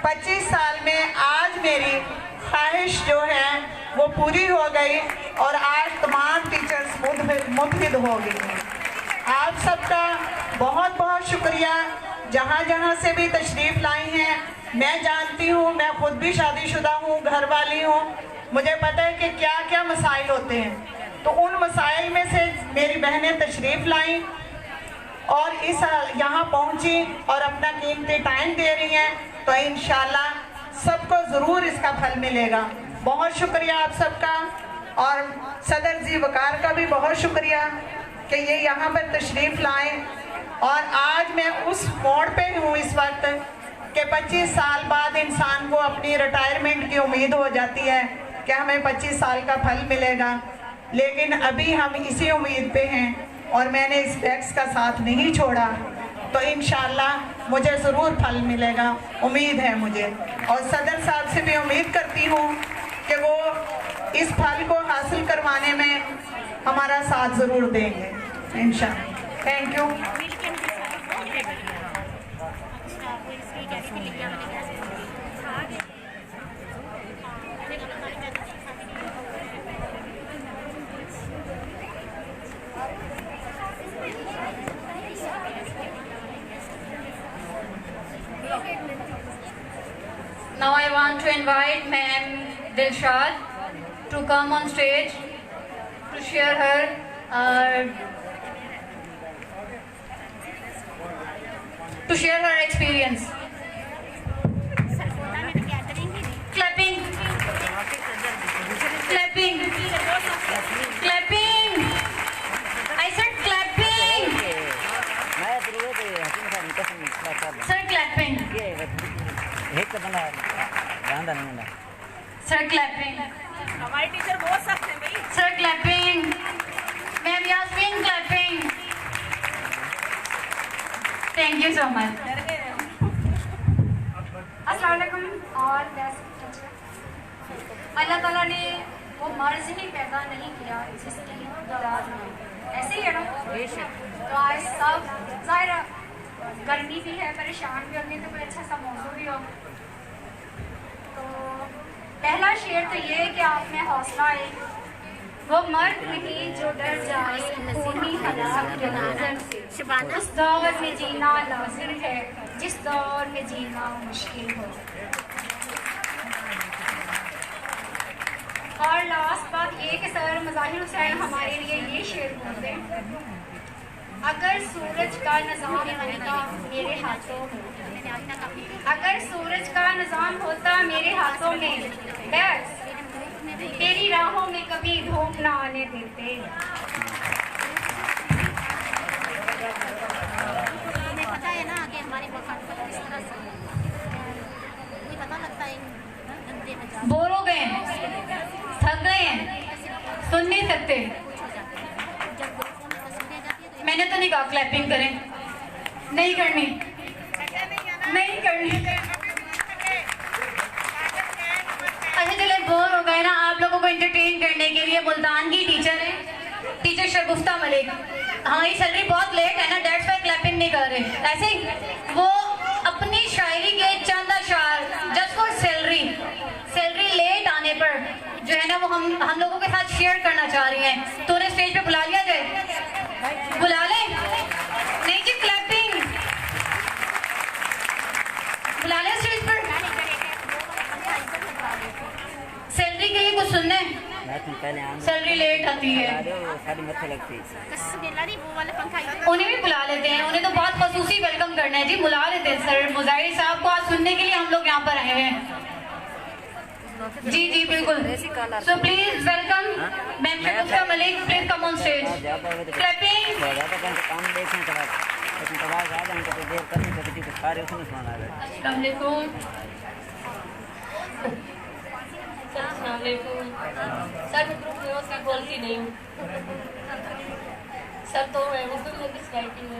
25 साल में आज मेरी ख्वाहिश जो है वो पूरी हो गई और आज तमाम टीचर्स मुत्तहिद हो गई। आप सबका बहुत बहुत शुक्रिया, जहाँ जहाँ से भी तशरीफ़ लाई हैं। मैं जानती हूँ, मैं खुद भी शादीशुदा हूँ, घर वाली हूँ, मुझे पता है कि क्या क्या मसाइल होते हैं। तो उन मसाइल में से मेरी बहनें तशरीफ़ लाई और इस यहाँ पहुँची और अपना कीमती टाइम दे रही हैं, तो इंशाल्लाह सबको ज़रूर इसका फल मिलेगा। बहुत शुक्रिया आप सबका, और सदर जी वकार का भी बहुत शुक्रिया कि ये यहाँ पर तशरीफ़ लाएँ। और आज मैं उस मोड़ पे हूँ इस वक्त कि 25 साल बाद इंसान को अपनी रिटायरमेंट की उम्मीद हो जाती है कि हमें 25 साल का फल मिलेगा, लेकिन अभी हम इसी उम्मीद पे हैं और मैंने इस बैक्स का साथ नहीं छोड़ा, तो इंशाल्लाह मुझे ज़रूर फल मिलेगा, उम्मीद है मुझे। और सदर साहब से भी उम्मीद करती हूँ कि वो इस फल को हासिल करवाने में हमारा साथ ज़रूर देंगे इंशाल्लाह। Thank you. Now I want to invite Ma'am Dilshad to come on stage to share her experience. Clapping. Sir clapping. हमारे टीचर बहुत सख्त हैं भाई। Sir clapping. Ma'am Yasmin clapping. Thank you so much. अस्सलाम वालेकुम। और अल्लाह ताला ने वो मर्ज ही पैदा नहीं किया जिसकी औलाद नहीं, ऐसे ही है ना। तो आज सब ज़ाहिर गर्मी भी है, परेशान भी होंगे, तो कोई अच्छा सा मौजू भी हो। तो पहला शेर तो ये है कि आप में हौसला है, वो मर्द नहीं जो डर जाए खूनी हालात के नज़र से। उस दौर में जीना लाजिम है जिस दौर में जीना मुश्किल हो। और लास्ट बात ये कि सर मज़ाहिर हुसैन हमारे लिए ये शेर बोलते हैं, अगर सूरज का निज़ाम होता मेरे हाथों में, अगर सूरज का निज़ाम होता मेरे हाथों में, बस तेरी राहों में कभी धूप ना आने देते। हमें पता है ना कि हमारी वफात पर किस तरह से कोई पता लगता है। बोर हो गए, थक गए हैं, सुन नहीं सकते। मैंने तो नहीं कहा क्लैपिंग करें, नहीं करनी, नहीं करनी। अच्छा चले, बोर हो गए ना। आप लोगों को एंटरटेन करने के लिए मुल्तान की टीचर है, टीचर शगुफ्ता मलिक। हमारी सैलरी बहुत लेट है ना, डेट्स पे क्लैपिंग नहीं कर रहे। ऐसे ही वो अपनी शायरी के चंद अशार जस्ट फॉर सैलरी लेट आने पर जो है ना वो हम लोगों के साथ शेयर करना चाह रही हैं। तो उन्हें स्टेज पे बुला लिया जाए, बुला ले। नहीं जी क्लैपिंग, बुला ले स्टेज पर। सैलरी के लिए कुछ सुनना है, सैलरी लेट आती है, उन्हें भी बुला लेते हैं। उन्हें तो बहुत खसूसी वेलकम करना है जी, बुला लेते हैं सर मुजाहिर साहब को। आज सुनने के लिए हम लोग यहाँ पर आए हुए हैं। जी जी बिल्कुल। So please welcome ma'am Shagufta Malik, please come on stage. Clapping. अस्सलाम वालेकुम। सर मैं ग्रुप में उसकी बोलती नहीं हूँ सर, तो मैं उर्दू में किस राइटिंग में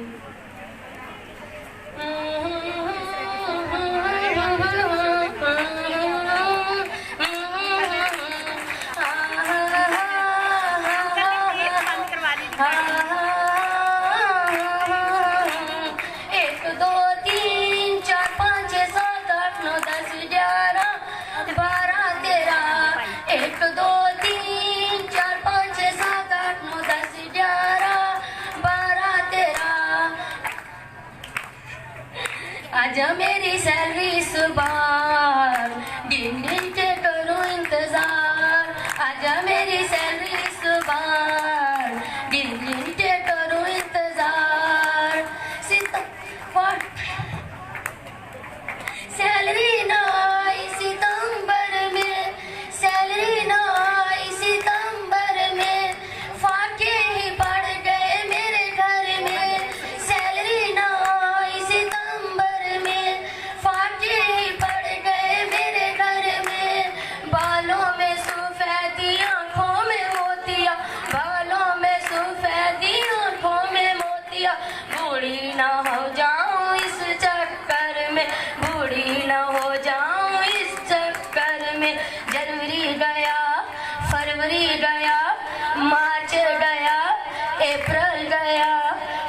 आजा मेरी सैलरी इस बार, दिन दिन के करूँ इंतजार। आजा मेरी सैलरी इस बार, दिन दिन के करूँ इंतजार। सैलरी ना आई सितंबर में, सैलरी ना आई सितंबर में, फाके ही पड़ गए मेरे घर में। सैलरी ना आई सितंबर में, फाके ही पड़ गए मेरे घर में। बालों में सफेदी आँखों में मोतिया, बालों में सफेदी आँखों में मोतिया। बूढ़ी ना हो जाऊं इस चक्कर में, बूढ़ी ना हो जाऊं इस चक्कर में। जनवरी गया, फरवरी गया, मार्च गया, अप्रैल गया,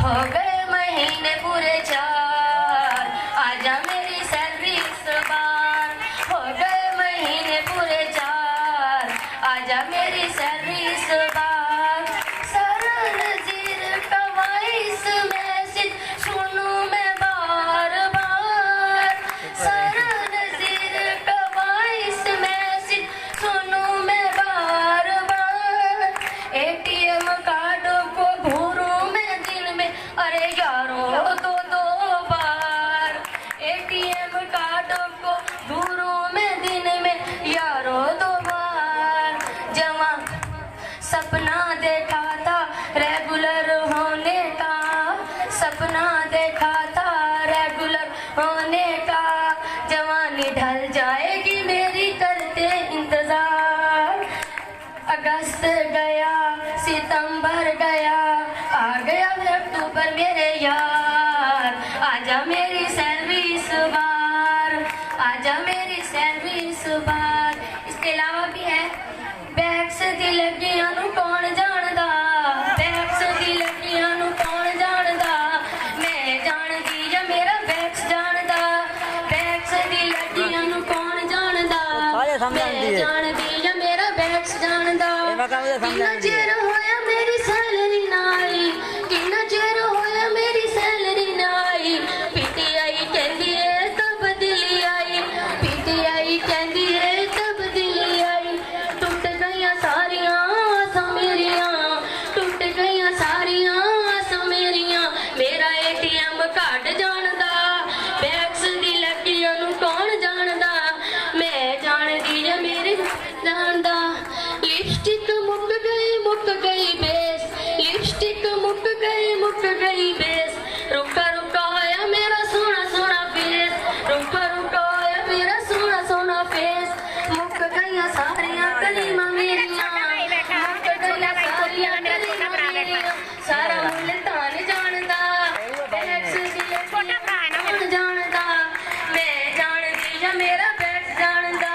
हो गए महीने पूरे 4। आजा मेरी सैलरी इस बार, हो गए महीने पूरे 4। आजा मेरी सैलरी इस बार। सरल नज़ीर का वॉइस मैसेज सुनूं मैं बार बार। सरल नज़ीर का वॉइस मैसेज सुनूं मैं बार बार। ATM कार्ड को घूरूं मैं दिन में, अरे यारों दो बार। ATM कार्ड को घूरूं मैं दिन में, यारों 2 बार। जमा सपना देखा था रेगुलर होने का, सपना देखा था रेगुलर होने का। जवानी ढल जाएगी मेरी पर मेरे यार, आजा मेरी सैलरी इस बार, आजा मेरी सैलरी इस बार। इसके अलावा भी है बैक्स दी लगियां नू कौन जानदा, बैक्स दी लगियां नू कौन जानदा, मैं जानदी या मेरा बैक्स जानदा, बैक्स दी लगियां नू कौन जानदा, मैं जानदी या मेरा बैक्स जानदा। किन्ना चिर होया मेरी सैलरी ना आई, किन्ना चिर होया मेरी सैलरी ना आई, पीटीआई कहंदी है तब्दीली आई, पीटीआई कहंदी है तब्दीली आई। टुट गईयां सारियां आसां मेरियां, टुट गईयां सारियां आसां मेरियां, मेरा एटीएम कार्ड जानदा, बैक्स दी लगियां नू कौन जानदा, मैं जानदी या मेरे जानदा। लिपस्टिक मुक गई बेस, लिपस्टिक मुक गई बेस, रुका रुका होया मेरा सोना सोना फेस, रुका रुका होया मेरा सोना सोना फेस। मुक गईयां सारियां कलीमां मेरियां, मुक गईयां सारियां कलीमां मेरियां, सारा मुल्तान जानदा, बैक्स दी कौन जानदा, मैं जानदी या मेरा बैक्स जानदा।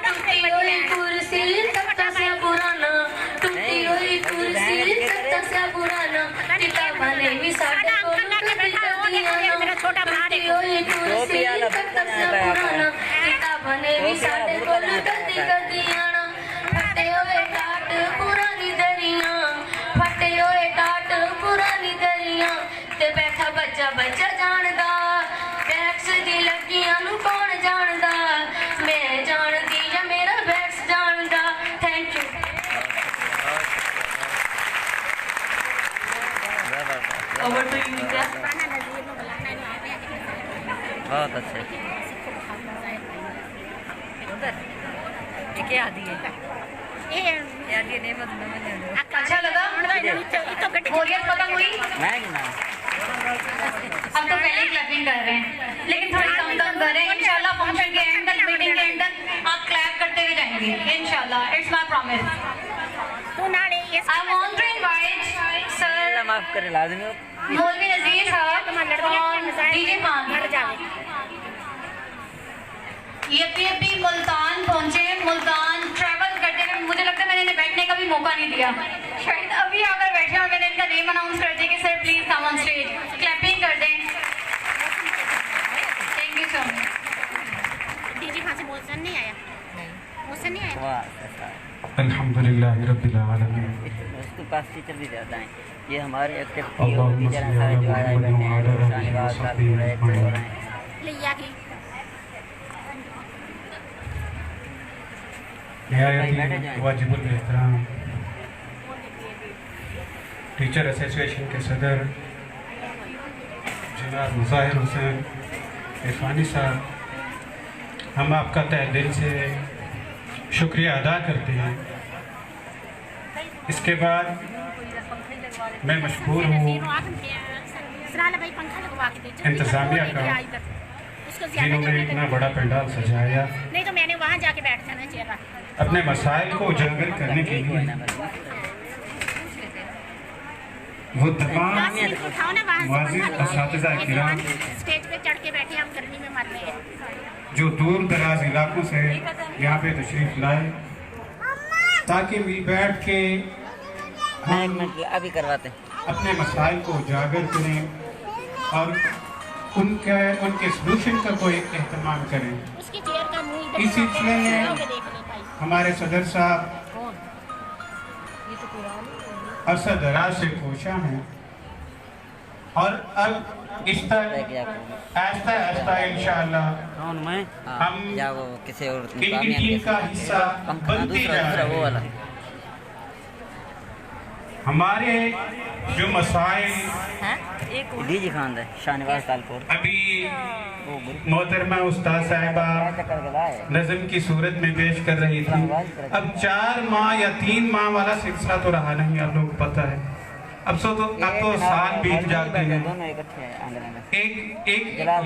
टूटी हुई कुर्सी तख्ता से पुराना, टूटी हुई कुर्सी तख्ता से पुराना, किताबां ने भी साडे कोल कदी कदियां ना, टूटी हुई कुर्सी तख्ता से पुराना, किताबां ने भी साडे कोल कदी कदियां ना। फटे हुए टाट पुरानी दरियां, फटे हुए टाट पुरानी दरियां, ते बैठा बच्चा बच्चा जानदा, बैक्स दी लगियां नू कौन जानदा, मैं जानदी या मेरा बैक्स जानदा। Thank you. Over to you Nitya. बहुत अच्छे। क्या आदि है? ये आदि नहीं मतलब अच्छा लगा? बोलियत पता हुई? अब तो पहले ही क्लैपिंग कर रहे हैं, लेकिन थोड़ी कम कर रहे हैं। इंशाल्लाह फंक्शन के एंड तक, मीटिंग के एंड तक आप क्लैप करते हुए जाएंगे इंशाल्लाह। It's my promise. I want to invite sir, माफ करे लाजमी मौलवी नजीर साहब और डीजे खान। ये अभी मुल्तान पहुंचे, मुल्तान ट्रैवल करते हुए मुझे लगता है मैंने इन्हें बैठने का भी मौका नहीं दिया, शायद अभी आकर बैठे और मैंने इनका नेम अनाउंस कर दिया कि sir please come on stage, clapping कर दें। Thank you so much. DJ Khan से मौसम नहीं आया, मौसम नहीं आया। अल्हम्दुलिल्लाह रब्बिल आलमीन। उसके पास टीचर भी ज़्यादा हैं, ये हमारे टीचर हैं सारे जो आए बैठे हैं, शाहनवाज साहब लिया की वाजिबुल एहतराम टीचर एसोसिएशन के सदर जनाब मुज़ाहिर हुसैन इरफानी साहब, हम आपका तहे दिल से शुक्रिया अदा करते हैं। इसके बाद मैं मशहूर हूँ इंतज़ामिया का, जिन्होंने इतना बड़ा पंडाल सजाया, नहीं तो मैंने वहाँ जाके बैठ जाना चेहरा अपने मसाइल को उजागर करने के लिए वो तमाम किराम स्टेज पे चढ़ के बैठे, हम गर्मी में मर रहे हैं, जो दूर दराज इलाकों से यहाँ पे तशरीफ लाए ताकि मिल बैठ के हम अभी करवाते अपने मसाइल को उजागर करें और उनके सलूशन का कोई एहतमाम करें। इस सिलसिले में हमारे सदर साहब अरसा दराज से कोशा हैं और अब इस तरह आहिस्ता आहिस्ता इंशाअल्लाह हम इनकी टीम का हिस्सा बनते जा रहे हैं। हमारे जो मसाइल डीजे खान है शाहनवाज तालपुर, अभी मोहतरमा उस्ताद साहिबा नज़म की सूरत में पेश कर रही थी। अब 4 माह या 3 माह वाला सिलसिला तो रहा नहीं, आप लोगों को पता है। अब तो साल बीत जाते हैं। एक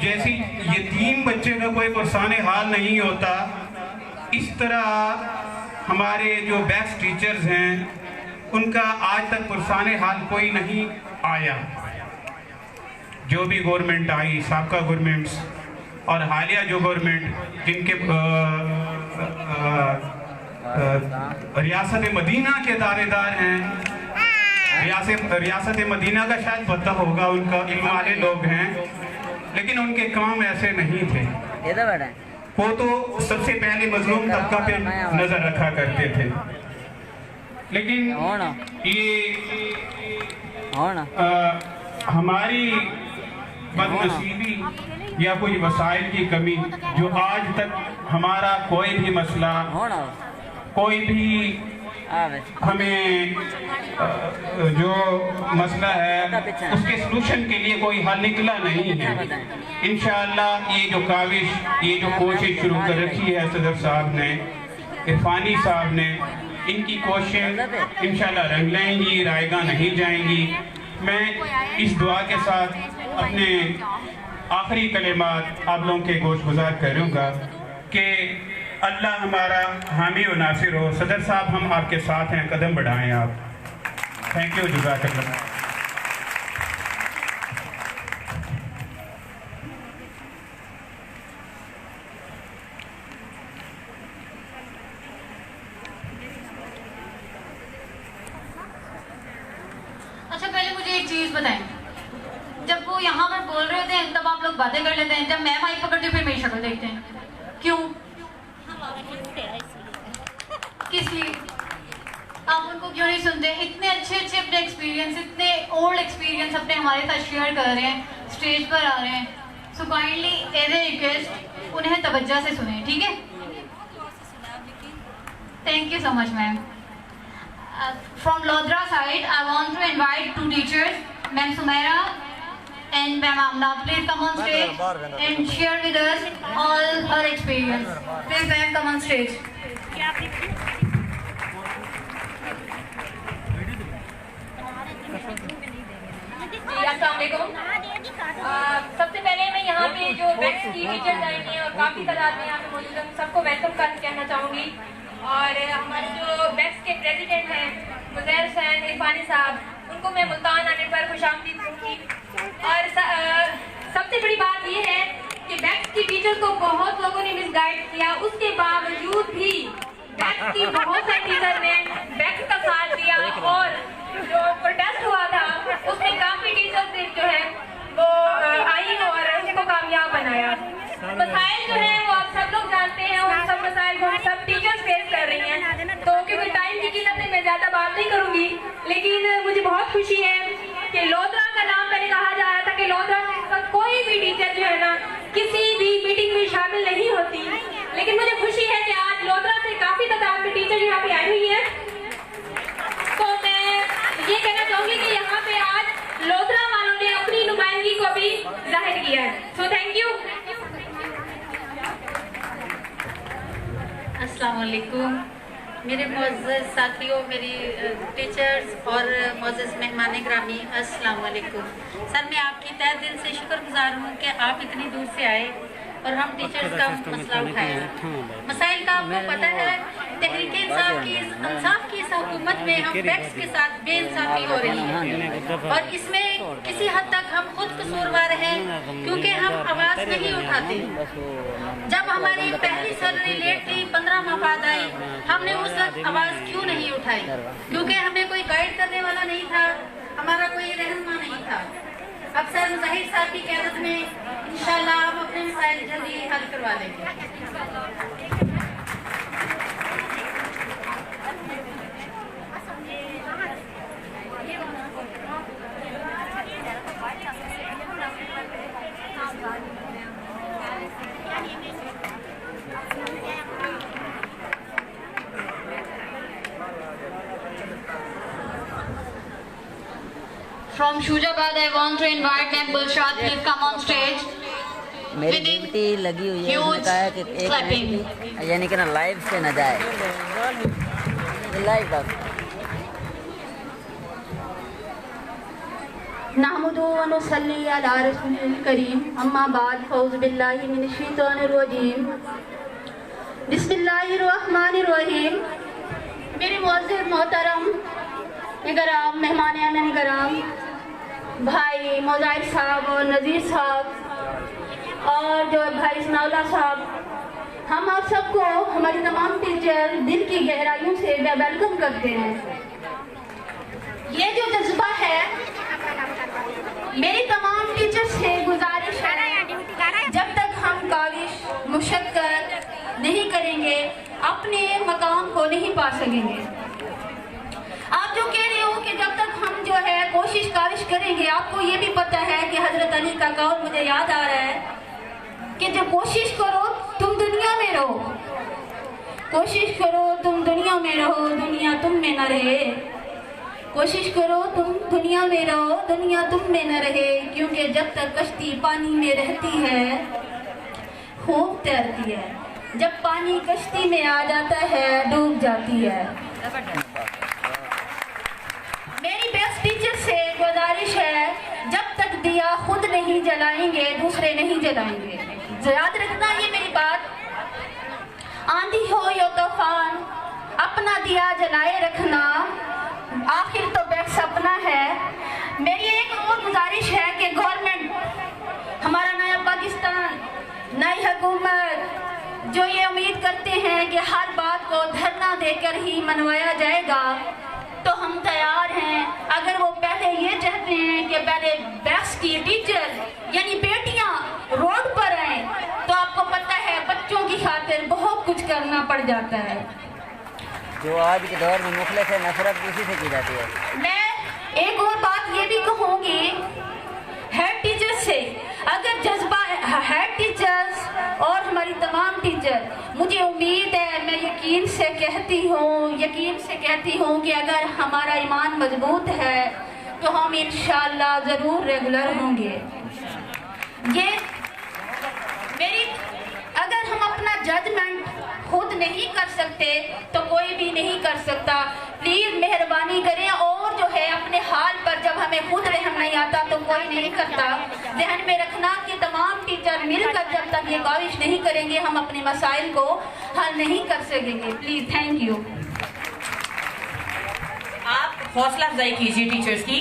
जैसी यतीम बच्चे का कोई पुरसाने हाल नहीं होता, इस तरह हमारे जो बेस्ट टीचर्स हैं उनका आज तक पुरसाने हाल कोई नहीं आया। जो भी गवर्नमेंट आई, साबका गवर्नमेंट्स और हालिया जो गवर्नमेंट जिनके रियासत मदीना के दावेदार हैं, रियासत मदीना का शायद पता होगा, उनका इल्म वाले लोग हैं, लेकिन उनके काम ऐसे नहीं थे। वो तो सबसे पहले मजलूम तबका पे नजर रखा करते थे। लेकिन ये हमारी बदनसीबी या कोई वसाइल की कमी, जो आज तक हमारा कोई भी मसला, कोई भी हमें जो मसला है उसके सलूशन के लिए कोई हल निकला नहीं है। इंशाअल्लाह ये जो काविश, ये जो कोशिश शुरू कर रखी है सदर साहब ने, इरफानी साहब ने, इनकी कोशिश इंशाअल्लाह रंग लेंगी, रायगा नहीं जाएंगी। मैं इस दुआ के साथ अपने आखिरी कलेमात आप लोगों के गोश गुजार करूँगा कि अल्लाह हमारा हामी और नासिर हो। सदर साहब हम आपके साथ हैं, कदम बढ़ाएं आप। थैंक यू, जज़ाकल्लाह। अच्छा, पहले मुझे एक चीज बताएं, जब वो यहाँ पर बोल रहे थे तब आप लोग बातें कर लेते हैं, जब मैं माइक पकड़ती हूँ फिर मेरी शक्ल देखते हैं, क्यों? किस लिए? आप उनको क्यों नहीं सुनते? इतने अच्छे अच्छे अपने एक्सपीरियंस, इतने ओल्ड एक्सपीरियंस अपने हमारे साथ शेयर कर रहे हैं, स्टेज पर आ रहे हैं। So kindly as a request उन्हें तवज्जो से सुने, ठीक है? Thank you so much ma'am. From Lodra side, I want to invite two teachers, Ma'am Sumaira and Ma'am Amna. Please come on stage and share with us all her experience. Please ma'am, come on stage. सबसे पहले मैं यहाँ पे जो backs की teachers आई हैं और काफ़ी तादाद में यहाँ पे मौजूद हैं, सबको वेलकम कहना चाहूँगी। और हमारे जो बैक्स के प्रेसिडेंट हैं मुज़ैर हुसैन इरफानी साहब, उनको मैं मुल्तान आने पर खुशामदीद दूँगी। और सबसे बड़ी बात ये है कि बैक्स की टीचर को बहुत लोगों ने मिसगाइड किया, उसके बावजूद भी बैक्स की बहुत सारे टीचर ने बैक्स का साथ दिया और जो प्रोटेस्ट हुआ था उसमें काफ़ी टीचर्स जो है वो आई और उसको कामयाब बनाया। मसाइल जो है वो आप सब लोग जानते हैं, उन सब मसाइल को हम सब टीचर्स फेस कर रही हैं, तो क्योंकि टाइम की कीमत में मैं ज़्यादा बात नहीं करूँगी, लेकिन मुझे बहुत खुशी है कि लोधरा का नाम पहले कहा जा रहा था कि लोधरा का कोई भी टीचर जो है ना किसी भी मीटिंग में शामिल नहीं होती, लेकिन मुझे खुशी है कि आज लोधरा से काफ़ी तादाद में टीचर यहाँ पे आई हुई हैं। तो मैं ये कहना चाहूँगी कि यहाँ पे आज लोधरा वालों ने अपनी नुमाइंदगी को भी जाहिर किया है। So thank you. अस्सलाम वालेकुम मेरे मुअज़्ज़ज़ साथियों, मेरी टीचर्स और मुअज़्ज़ज़ मेहमान ग्रामी, अस्सलाम वालेकुम। सर, मैं आपकी तहे दिल से शुक्रगुजार हूँ कि आप इतनी दूर से आए और हम टीचर्स का मसला उठाया। मसाइल का आपको पता है, तहरीक इंसाफ की इस हुकूमत में हम बैक्स के साथ बेइंसाफी हो रही है और इसमें किसी हद तक हम खुद कसूरवार हैं, क्योंकि हम आवाज़ नहीं उठाते। जब हमारी पहली सैलरी लेट थी, 15 माह बाद आई, हमने उस वक्त आवाज़ क्यों नहीं उठाई? क्योंकि हमें कोई गाइड करने वाला नहीं था, हमारा कोई रहनुमा नहीं था। अब सर मुज़ाहिर साहब की क़यादत में इंशाअल्लाह हम अपने मसाइल जल्दी हल करवा लेंगे। From Shujabad, I want to invite Ma'am Gulshad. Please come on stage. मेरी ड्यूटी लगी हुई है, उन्होंने कहा है कि एक मिनट यानी कि ना लाइव से न जाए, लाइव बस। नहमदु व नुसल्ली अला रसूलिल करीम, अम्मा बाद, फौज़ बिल्लाहि मिनश शैतानिर रजीम, बिस्मिल्लाहिर रहमानिर रहीम। मेरे मुअज़्ज़िज़ मोहतरम निगराम, मेहमान आमन निगराम, भाई मोजाहिद साहब और नज़ीर साहब और जो भाई सनाउल्लाह साहब, हम आप सबको हमारे तमाम टीचर दिल की गहराइयों से वेलकम करते हैं। ये जो जज्बा है, मेरी तमाम टीचर से गुजारिश है, जब तक हम काविश मुशक्कत नहीं करेंगे अपने मकाम को नहीं पा सकेंगे। आप जो कह रहे हो कि जब तक हम जो है कोशिश काविश करेंगे, आपको ये भी पता है कि हजरत अली का कौल मुझे याद आ रहा है कि जब कोशिश करो तुम दुनिया में रहो, कोशिश करो तुम दुनिया में रहो, दुनिया तुम में न रहे। कोशिश करो तुम दुनिया में रहो, दुनिया तुम में न रहे, क्योंकि जब तक कश्ती पानी में रहती है खूब तैरती है, जब पानी कश्ती में आ जाता है डूब जाती है। मेरी बेस्ट टीचर से गुजारिश है, जब तक दिया खुद नहीं जलाएंगे दूसरे नहीं जलाएंगे। याद रखना ये मेरी बात, आंधी हो या तूफान अपना दिया जलाए रखना, आखिर तो बेस्ट अपना है। मेरी एक और गुजारिश है कि गवर्नमेंट, हमारा नया पाकिस्तान, नई हुकूमत जो ये उम्मीद करते हैं कि हर बात को धरना देकर ही मनवाया जाएगा, तो हम तैयार हैं। अगर वो पहले ये चाहते हैं कि पहले बेस्ट की टीचर यानी बेटियां रोड पर आए, तो आपको पता है बच्चों की खातिर बहुत कुछ करना पड़ जाता है। जो आज के दौर में मुखलिस है, नफरत इसी से की जाती है। मैं एक और बात ये भी कहूँगी हेड टीचर से, अगर जज्बा हेड टीचर्स और हमारी तमाम टीचर, मुझे उम्मीद है, मैं यकीन से कहती हूँ कि अगर हमारा ईमान मजबूत है तो हम इंशाअल्लाह ज़रूर रेगुलर होंगे। ये मेरी, अगर हम अपना जजमेंट खुद नहीं कर सकते तो कोई भी नहीं कर सकता। प्लीज मेहरबानी करें, और जो है अपने हाल पर जब हमें खुद रहम नहीं आता तो कोई नहीं करता। ध्यान में रखना कि तमाम टीचर मिलकर जब तक ये काविश नहीं करेंगे हम अपने मसाइल को हल नहीं कर सकेंगे। Please, thank you. आप हौसला अफजाई कीजिए टीचर्स की।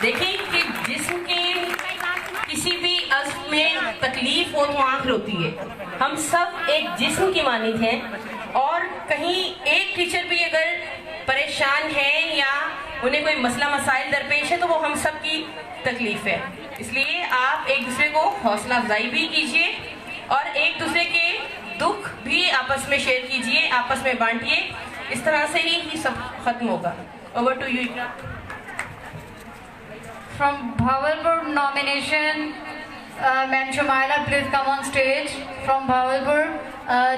देखिए कि जिस्म के किसी भी अज़्म में तकलीफ हो तो आँख रोती है। हम सब एक जिस्म की मानिंद हैं, और कहीं एक टीचर भी अगर परेशान है या उन्हें कोई मसला मसाइल दरपेश है तो वो हम सब की तकलीफ है। इसलिए आप एक दूसरे को हौसला अफजाई भी कीजिए और एक दूसरे के दुख भी आपस में शेयर कीजिए, आपस में बांटिए। इस तरह से ही सब खत्म होगा। Over to you Iqra. From Bhavalpur nomination, Ma'am Shumaila, please come on stage from Bhavalpur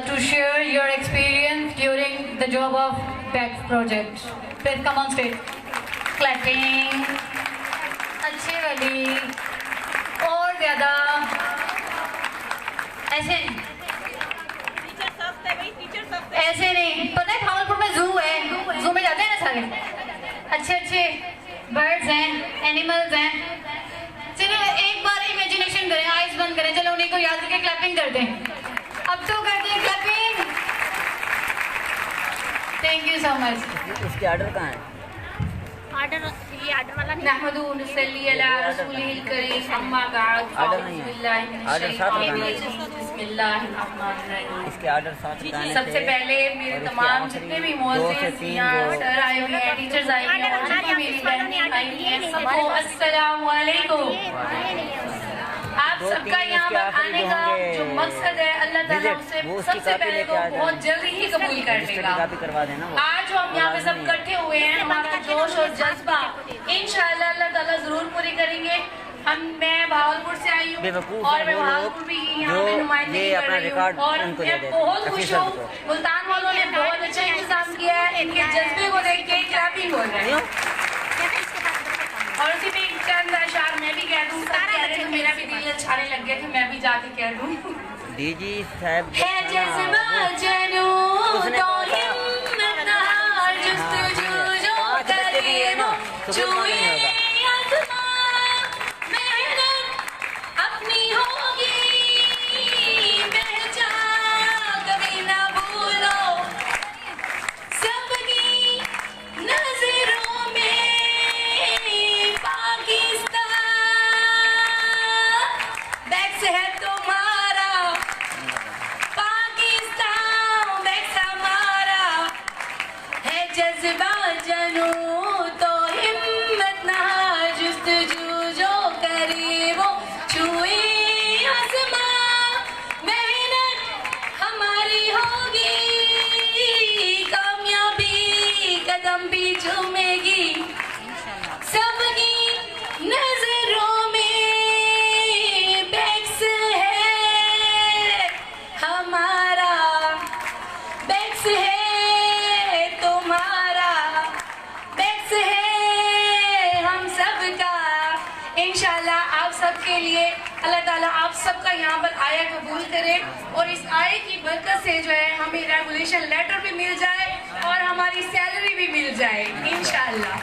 to share your experience during the job of BEX project. Please come on stage. Clapping. अच्छी वाली, और ज़्यादा, ऐसे ऐसे नहीं। पता है भावलपुर में जू है, जू में जाते हैं ना सारे, अच्छे अच्छे बर्ड्स हैं, एनिमल्स हैं। चलो एक बार इमेजिनेशन करें, आइज बंद करें, चलो उन्हीं को याद करके क्लैपिंग कर दें। अब तो कर दें clapping. Thank you so much. इसके ऑर्डर कहाँ है? ऑर्डर ये ऑर्डर वाला नहीं। नहमदु व नसल्ली अला रसूलिल करीम, अम्मा बाद, ऑर्डर नहीं है, ऑर्डर साथ लगाने। बिस्मिल्लाहिर्रहमानिर्रहीम। इसके ऑर्डर साथ लगाने। सबसे पहले मेरे तमाम जितने भी मोअज़्ज़िज़ यहाँ सर आए हुए हैं, टीचर्स आए हुए हैं, जितनी मेरी बहनें आई हुई हैं, सबको अस्सलाम वालेकुम। आप सबका यहाँ पर आने का जो मकसद है अल्लाह ताला उससे सबसे पहले तो बहुत जल्दी ही कबूल कर लेगा। आज हम यहाँ पे सब इकट्ठे हुए हैं, हमारा जोश और जज्बा इंशाअल्लाह अल्लाह ताला जरूर पूरी करेंगे। मैं भावलपुर से आई हूँ और मैं भावलपुर भी यहाँ पे नुमाइंदगी कर रही हूँ, और मैं बहुत खुश हूँ। मुल्तान वालों ने बहुत अच्छा इंतजाम किया है, इनके जज्बे को देख के क्लैपिंग हो रही है। और उसी में चंद अशार मैं भी कह दूँ, सब कह रहे थे, मेरा भी दिल अच्छाने लग गया कि मैं भी जाके कह दूँ। डीजी साहब है जज्बा जनू तो हिम्मत ना हार, जुस्तजू जो करे वो छुए आसमां, मेहनत अपनी होगी पहचान कभी ना भूलो, सबकी नजरों में सब के लिए अल्लाह ताला आप सबका यहाँ पर आया कबूल करे और इस आय की बरकत से जो है हमें रेगुलेशन लेटर भी मिल जाए और हमारी सैलरी भी मिल जाए इंशाअल्लाह।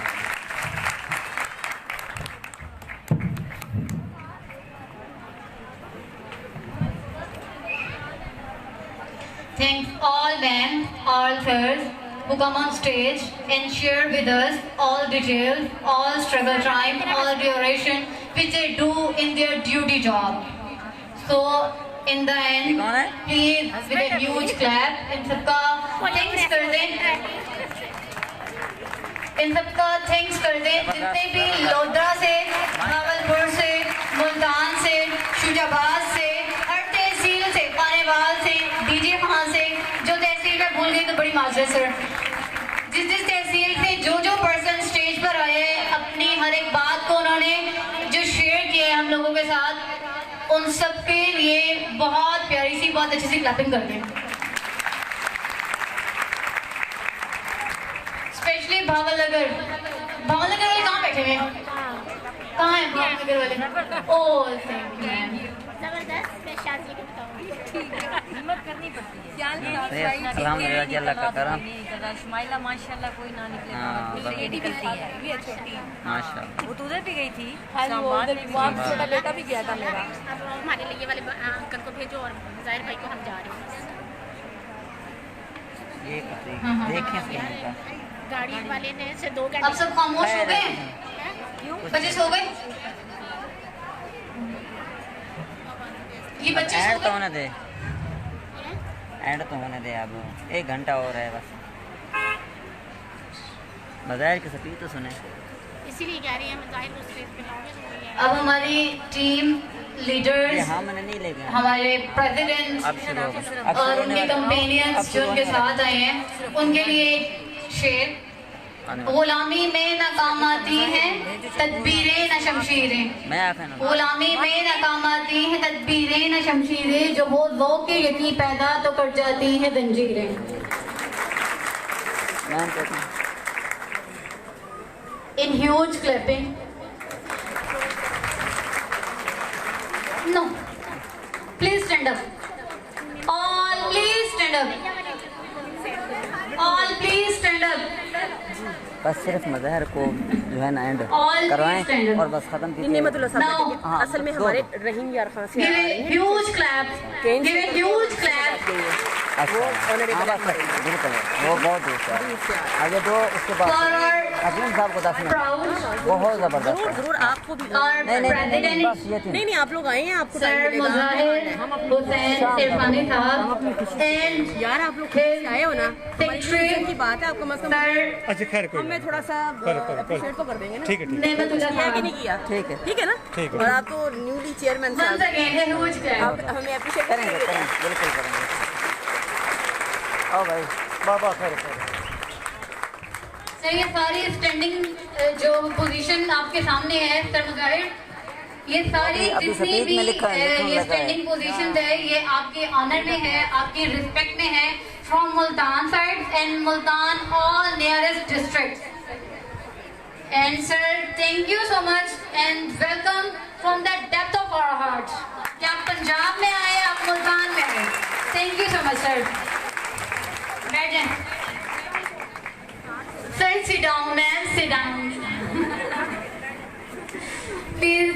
Thanks all men, authors who come on stage and share with us all details, all struggle time, all duration which they do in their duty job. So in the end, please with a huge clap, इन सबका thanks कर दें, इन सबका thanks कर दें जितने भी लोधरा से, भावलपुर से, मुल्तान से, शुजाबाद से, हर तहसील से, पानेवाल से, डीजे वहाँ से, जो तहसील में भूल गई तो बड़ी माजरत सर, जिस तहसील से जो पर्सन स्टेज पर आए अपनी हर एक बात को उन्होंने जो शेयर किया है हम लोगों के साथ, उन सब के लिए बहुत प्यारी सी बहुत अच्छी सी क्लैपिंग करते हैं। स्पेशली भावलनगर वाले कहाँ बैठे हुए हैं? कहाँ है भावनगर वाले? Oh thank you ma'am. हिम्मत करनी पड़ती है। अल्हम्दुलिल्लाह का करम। शुमाइला माशाल्लाह कोई ना निकले ये निकलती है, ये छोटी माशाल्लाह। वो तो उधर भी गई थी, वहाँ छोटा बेटा भी गया था मेरा। अब हमारे लिए ये वाले अंकल को भेजो और जाहिर भाई को हम जा रहे हैं। ये देखें गाड़ी वाले ने से 2 घंटे। अब सब खामोश हो गए? क्यों? बच्चे सो गए? ये बच्चे सो तो होने दे, एंड तो होने दे, अब 1 घंटा और है बस। मज़ाहिर की स्पीच तो सुने, इसीलिए कह रही है मैं जाहिर उस स्टेज पे लाऊंगी। अब हमारी टीम लीडर्स, हमारे प्रेसिडेंट और उनके कंपेनियंस जो उनके साथ आए हैं, उनके लिए शेर। गुलामी में नाकाम आती हैं तदबीरें न शमशीरें, गुलामी में नाकाम आती हैं तदबीरें न शमशीरें, जो वो ज़ौक़ के यकीन पैदा तो कर जाती हैं जंजीरें। In huge clapping. No. Please stand up. All please stand up. All please stand up. बस सिर्फ मज़हर को जो है ना एंड करवाएं और बस खत्म कीजिए। मतलब असल में हमारे रहीम यार खान से huge clap. Give a huge clap. बिल्कुल वो बहुत दूर आगे तो उसके बाद अजीम साहब को 10 मिनट बहुत ज़बरदस्त। जरूर आपको भी नहीं आप लोग आए हैं, आपको यार आप लोग आए हो ना, की बात है, आपको मसला अच्छा खैर कोई हमें थोड़ा सा अप्रिशिएट तो कर देंगे ना। ठीक है कि नहीं किया? ठीक है ना, और आप तो न्यूली चेयरमैन साहब, हमें अप्रिशिएट करेंगे, बिल्कुल करेंगे। आओ भाई बाबा खैर सर, ये सारी स्टैंडिंग जो पोजीशन आपके सामने है सर मुजाहिर, ये सारी जितनी भी ये स्टैंडिंग पोजीशन है, ये आपके ऑनर में है, आपकी रिस्पेक्ट में है, from Multan side and Multan all nearest district. And sir thank you so much and welcome from the depth of our heart कि आप पंजाब में आए, आप मुल्तान में आए। Thank you so much sir. बैठ जाएं sir, sit down man, sit down. Please,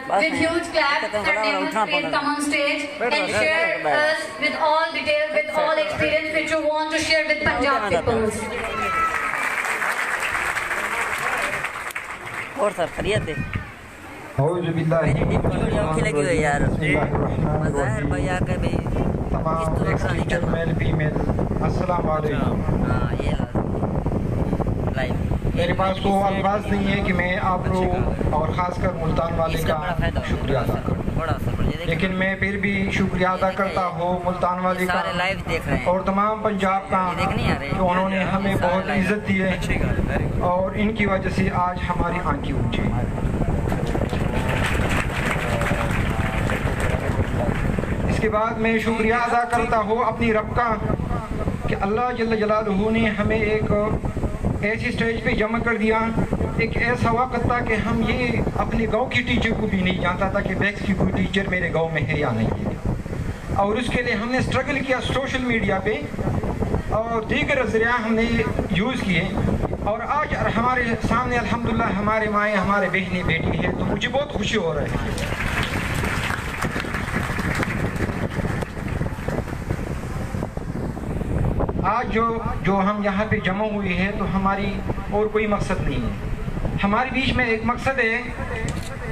with huge clap, sir, please come on stage and share us with all details, with all experience which you want to share with Punjab people. और sir खैरियत है? लगी हुई यार, मज़ाहिर भैया के भी तमाम मेल फीमेल अस्सलाम वालेकुम। मेरे पास वो अल्फाज नहीं है कि मैं आप लोग और ख़ासकर मुल्तान वाले का शुक्रिया अदा करूँ, लेकिन मैं फिर भी शुक्रिया अदा करता हूँ मुल्तान वाले का और तमाम पंजाब का, कि उन्होंने हमें बहुत इज्जत दी है और इनकी वजह से आज हमारी आंखें ऊँची हैं। इसके बाद मैं शुक्रिया अदा करता हूँ अपनी रब का कि अल्लाह जल्ल जलालहू ने हमें एक ऐसी स्टेज पे जमा कर दिया एक ऐसा वक्त था कि हम ये अपने गांव की टीचर को भी नहीं जानता था कि बैक्स की कोई टीचर मेरे गांव में है या नहीं है। और उसके लिए हमने स्ट्रगल किया सोशल मीडिया पे और दीगर ज़रिया हमने यूज़ किए। और आज हमारे सामने अल्हम्दुलिल्लाह हमारे माएँ हमारे बहनें बेटी है, तो मुझे बहुत खुशी हो रही है। आज जो हम यहाँ पे जमा हुए हैं तो हमारी और कोई मकसद नहीं है। हमारे बीच में एक मकसद है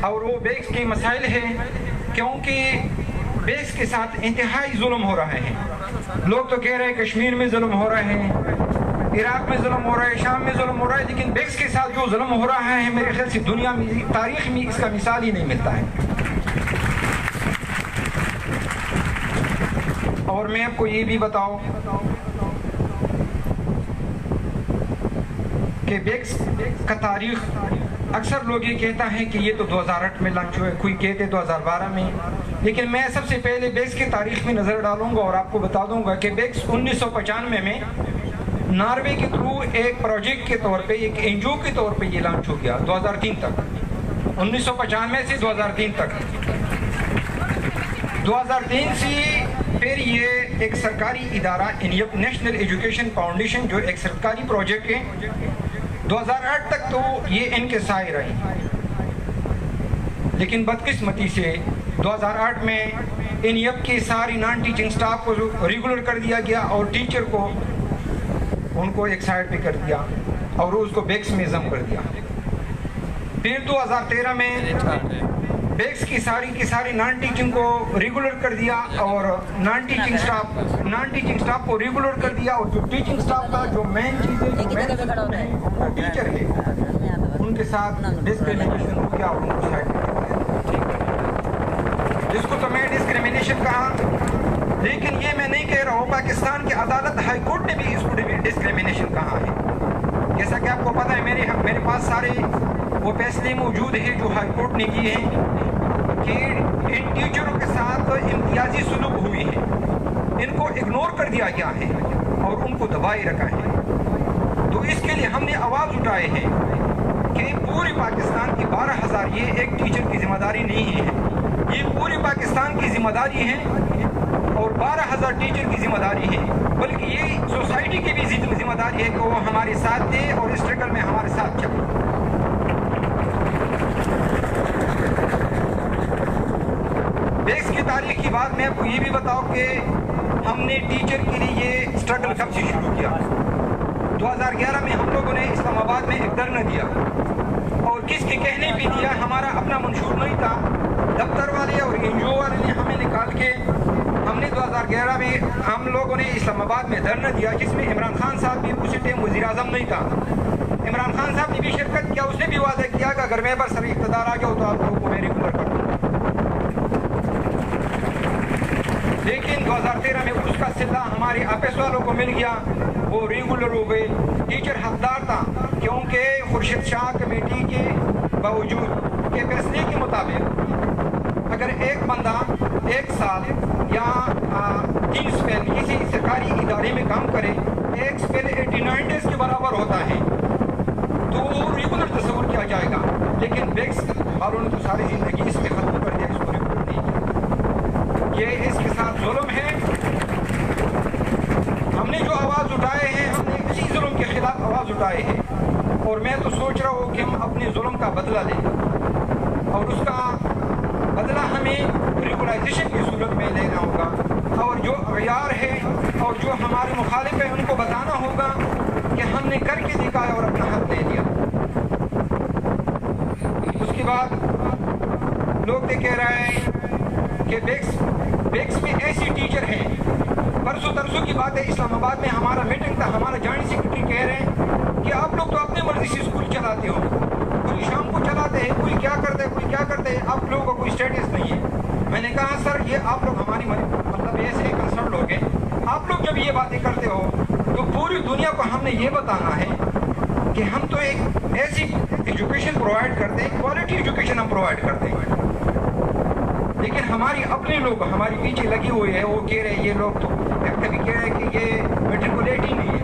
और वो बैक्स के मसाइल है, क्योंकि बैक्स के साथ इंतहाई जुल्म हो रहा है। लोग तो कह रहे हैं कश्मीर में जुल्म हो रहा है, इराक में जुल्म हो रहा है, शाम में जुल्म हो रहा है, लेकिन बैक्स के साथ जो जुल्म हो रहा है मेरे ख्याल से दुनिया में तारीख में इसका मिसाल ही नहीं मिलता है। और मैं आपको ये भी बताऊं कि बैक्स का तारीख अक्सर लोग ये कहता है कि ये तो 2008 में लॉन्च हुआ, कोई कहते 2012 में, लेकिन मैं सबसे पहले बैक्स की तारीख में नज़र डालूंगा और आपको बता दूंगा कि बैक्स 1995 में नॉर्वे के थ्रू एक प्रोजेक्ट के तौर पे, एक एनजीओ के तौर पे ये लॉन्च हो गया 2003 तक, 1995 से 2003 तक। 2003 से फिर ये एक सरकारी इदारा इनियप नेशनल एजुकेशन फाउंडेशन जो एक सरकारी प्रोजेक्ट है, 2008 तक तो ये इनके साए रहे। लेकिन बदकिस्मती से 2008 में इनियप की सारी नॉन टीचिंग स्टाफ को रेगुलर कर दिया गया और टीचर को उनको एक साइड पे कर दिया और उसको बैक्स में जम कर दिया। फिर 2013 में बैक्स की सारी नॉन टीचिंग को रेगुलर कर दिया और नॉन टीचिंग स्टाफ को रेगुलर कर दिया। और जो टीचिंग स्टाफ का जो मेन चीज़ है वो टीचर है, उनके साथ डिस्क्रिमिनेशन हो गया और उनको साइड कर दिया, जिसको तो मैं डिस्क्रिमिनेशन कहा। लेकिन ये मैं नहीं कह रहा हूँ, पाकिस्तान की अदालत हाई कोर्ट ने भी इसको डिस्क्रिमिनेशन कहा है। जैसा कि आपको पता है मेरे पास सारे वो फैसले मौजूद है जो हाई कोर्ट ने किए हैं कि इन टीचरों के साथ इम्तियाजी सुलूक हुई है, इनको इग्नोर कर दिया गया है और उनको दबाए रखा है। तो इसके लिए हमने आवाज़ उठाए हैं कि पूरे पाकिस्तान की 12,000, ये एक टीचर की जिम्मेदारी नहीं है, ये पूरे पाकिस्तान की जिम्मेदारी है और 12,000 टीचर की जिम्मेदारी है, बल्कि ये सोसाइटी की भी जिम्मेदारी है कि वो हमारे साथ दे और इस स्ट्रगल में हमारे साथ चले। बैक्स की तारीख की बात मैं आपको ये भी बताऊं कि हमने टीचर के लिए ये स्ट्रगल कब से शुरू किया। 2011 में हम लोगों ने इस्लामाबाद में एक धरना दिया और किसके कहने पे दिया, हमारा अपना मंशूर नहीं था, दफ्तर वाले और एनजीओ वाले ने हमें निकाल के हमने 2011 में हम लोगों ने इस्लामाबाद में धरना दिया, जिसमें इमरान खान साहब भी उसी टाइम वज़ीर आज़म नहीं था। इमरान खान साहब ने भी शिरकत किया, उसने भी वादा किया कि अगर मैं बस इक़्तिदार आ जाऊँ तो आप लोगों को मैं रेगुलर कर दूँगा। लेकिन 2013 में उसका सिला हमारे आपस वालों को मिल गया, वो रेगुलर हो गए। टीचर हकदार था क्योंकि खुर्शीद शाह कमेटी के बावजूद के फैसले के मुताबिक अगर एक बंदा 1 साल या 3 स्पेल किसी सरकारी इदारे में काम करे, 1 स्पेल 89 डेज के बराबर होता है, तो वो रेगुलर तस्वुर किया जाएगा। लेकिन बैक्स वालों ने तो सारी ज़िंदगी इसमें ख़त्म कर दिया, इसको रेगुलर नहीं किया। ये इसके साथ जुल्म है। हमने जो आवाज़ उठाए हैं, हमने इसी जुल्म के खिलाफ आवाज़ उठाए हैं और मैं तो सोच रहा हूँ कि हम अपने जुल्म का बदला लें और उसका बदला हमें रेगुलाइजेशन की सूरत में लेना होगा और जो अगयार है और जो हमारे मुखालिफ है उनको बताना होगा कि हमने करके दिखाया और अपना हक ले लिया। उसके बाद लोग ये कह रहे हैं कि बैक्स में ऐसी टीचर हैं, परसों तरसों की बात है, इस्लामाबाद में हमारा मीटिंग था, हमारा जॉइंट सेक्रेटरी कह रहे हैं कि आप लोग तो अपने मर्जी से स्कूल चलाते हो, कोई शाम को चलाते हैं, कोई क्या करते हैं, कोई क्या करते हैं, आप लोगों का कोई स्टेटस नहीं है। मैंने कहा सर ये आप लोग हमारी मतलब ऐसे कंसर्न लोग हैं, आप लोग जब ये बातें करते हो तो पूरी दुनिया को हमने ये बताना है कि हम तो एक ऐसी एजुकेशन प्रोवाइड करते हैं, क्वालिटी एजुकेशन हम प्रोवाइड करते हैं, लेकिन हमारी अपने लोग हमारे पीछे लगे हुए हैं, वो कह रहे हैं ये लोग तो कभी कह रहे हैं कि ये मेट्रिकुलेट ही नहीं है।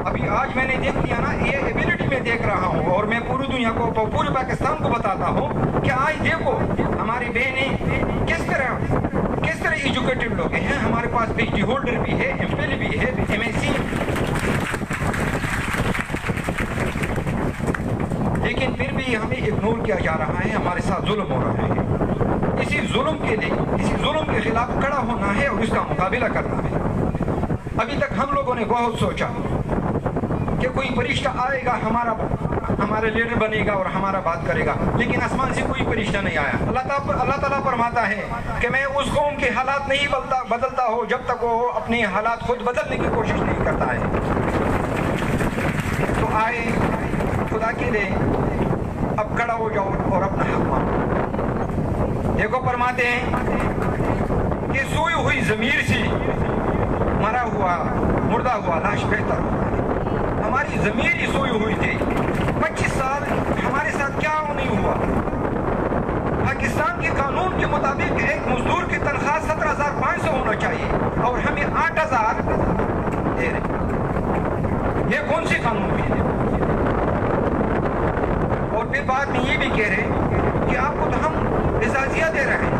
अभी आज मैंने देख लिया ना, ये एबिलिटी में देख रहा हूँ और मैं पूरी दुनिया को, पूरे पाकिस्तान को बताता हूँ कि आज देखो हमारी बहनें किस तरह एजुकेटेड लोग हैं। हमारे पास PhD होल्डर भी है, MPhil भी है, MSc, लेकिन फिर भी हमें इग्नोर किया जा रहा है, हमारे साथ जुल्म हो रहा है। इसी जुल्म के लिए, इसी जुल्म के खिलाफ खड़ा होना है और इसका मुकाबला करना है। अभी तक हम लोगों ने बहुत सोचा कि कोई फरिश्ता आएगा, हमारा लीडर बनेगा और हमारा बात करेगा, लेकिन आसमान से कोई फरिश्ता नहीं आया। अल्लाह ताला फरमाता है कि मैं उस कौम के हालात नहीं बदलता हो जब तक वो अपने हालात खुद बदलने की कोशिश नहीं करता है। तो आए खुदा के लिए, अब खड़ा हो जाओ और अपना हक मांगो। देखो फरमाते हैं कि सोई हुई जमीर से मरा हुआ मुर्दा हुआ लाश बेहतर होता है। हमारी जमीर ही सोई हुई थी। 25 साल हमारे साथ क्या नहीं हुआ। पाकिस्तान के कानून के मुताबिक एक मजदूर की तनख्वाह 17,500 होना चाहिए और हमें 8,000 दे रहे। ये कौन सी कानून है? और फिर बाद में ये भी कह रहे कि आपको तो हम इजाजिया दे रहे हैं।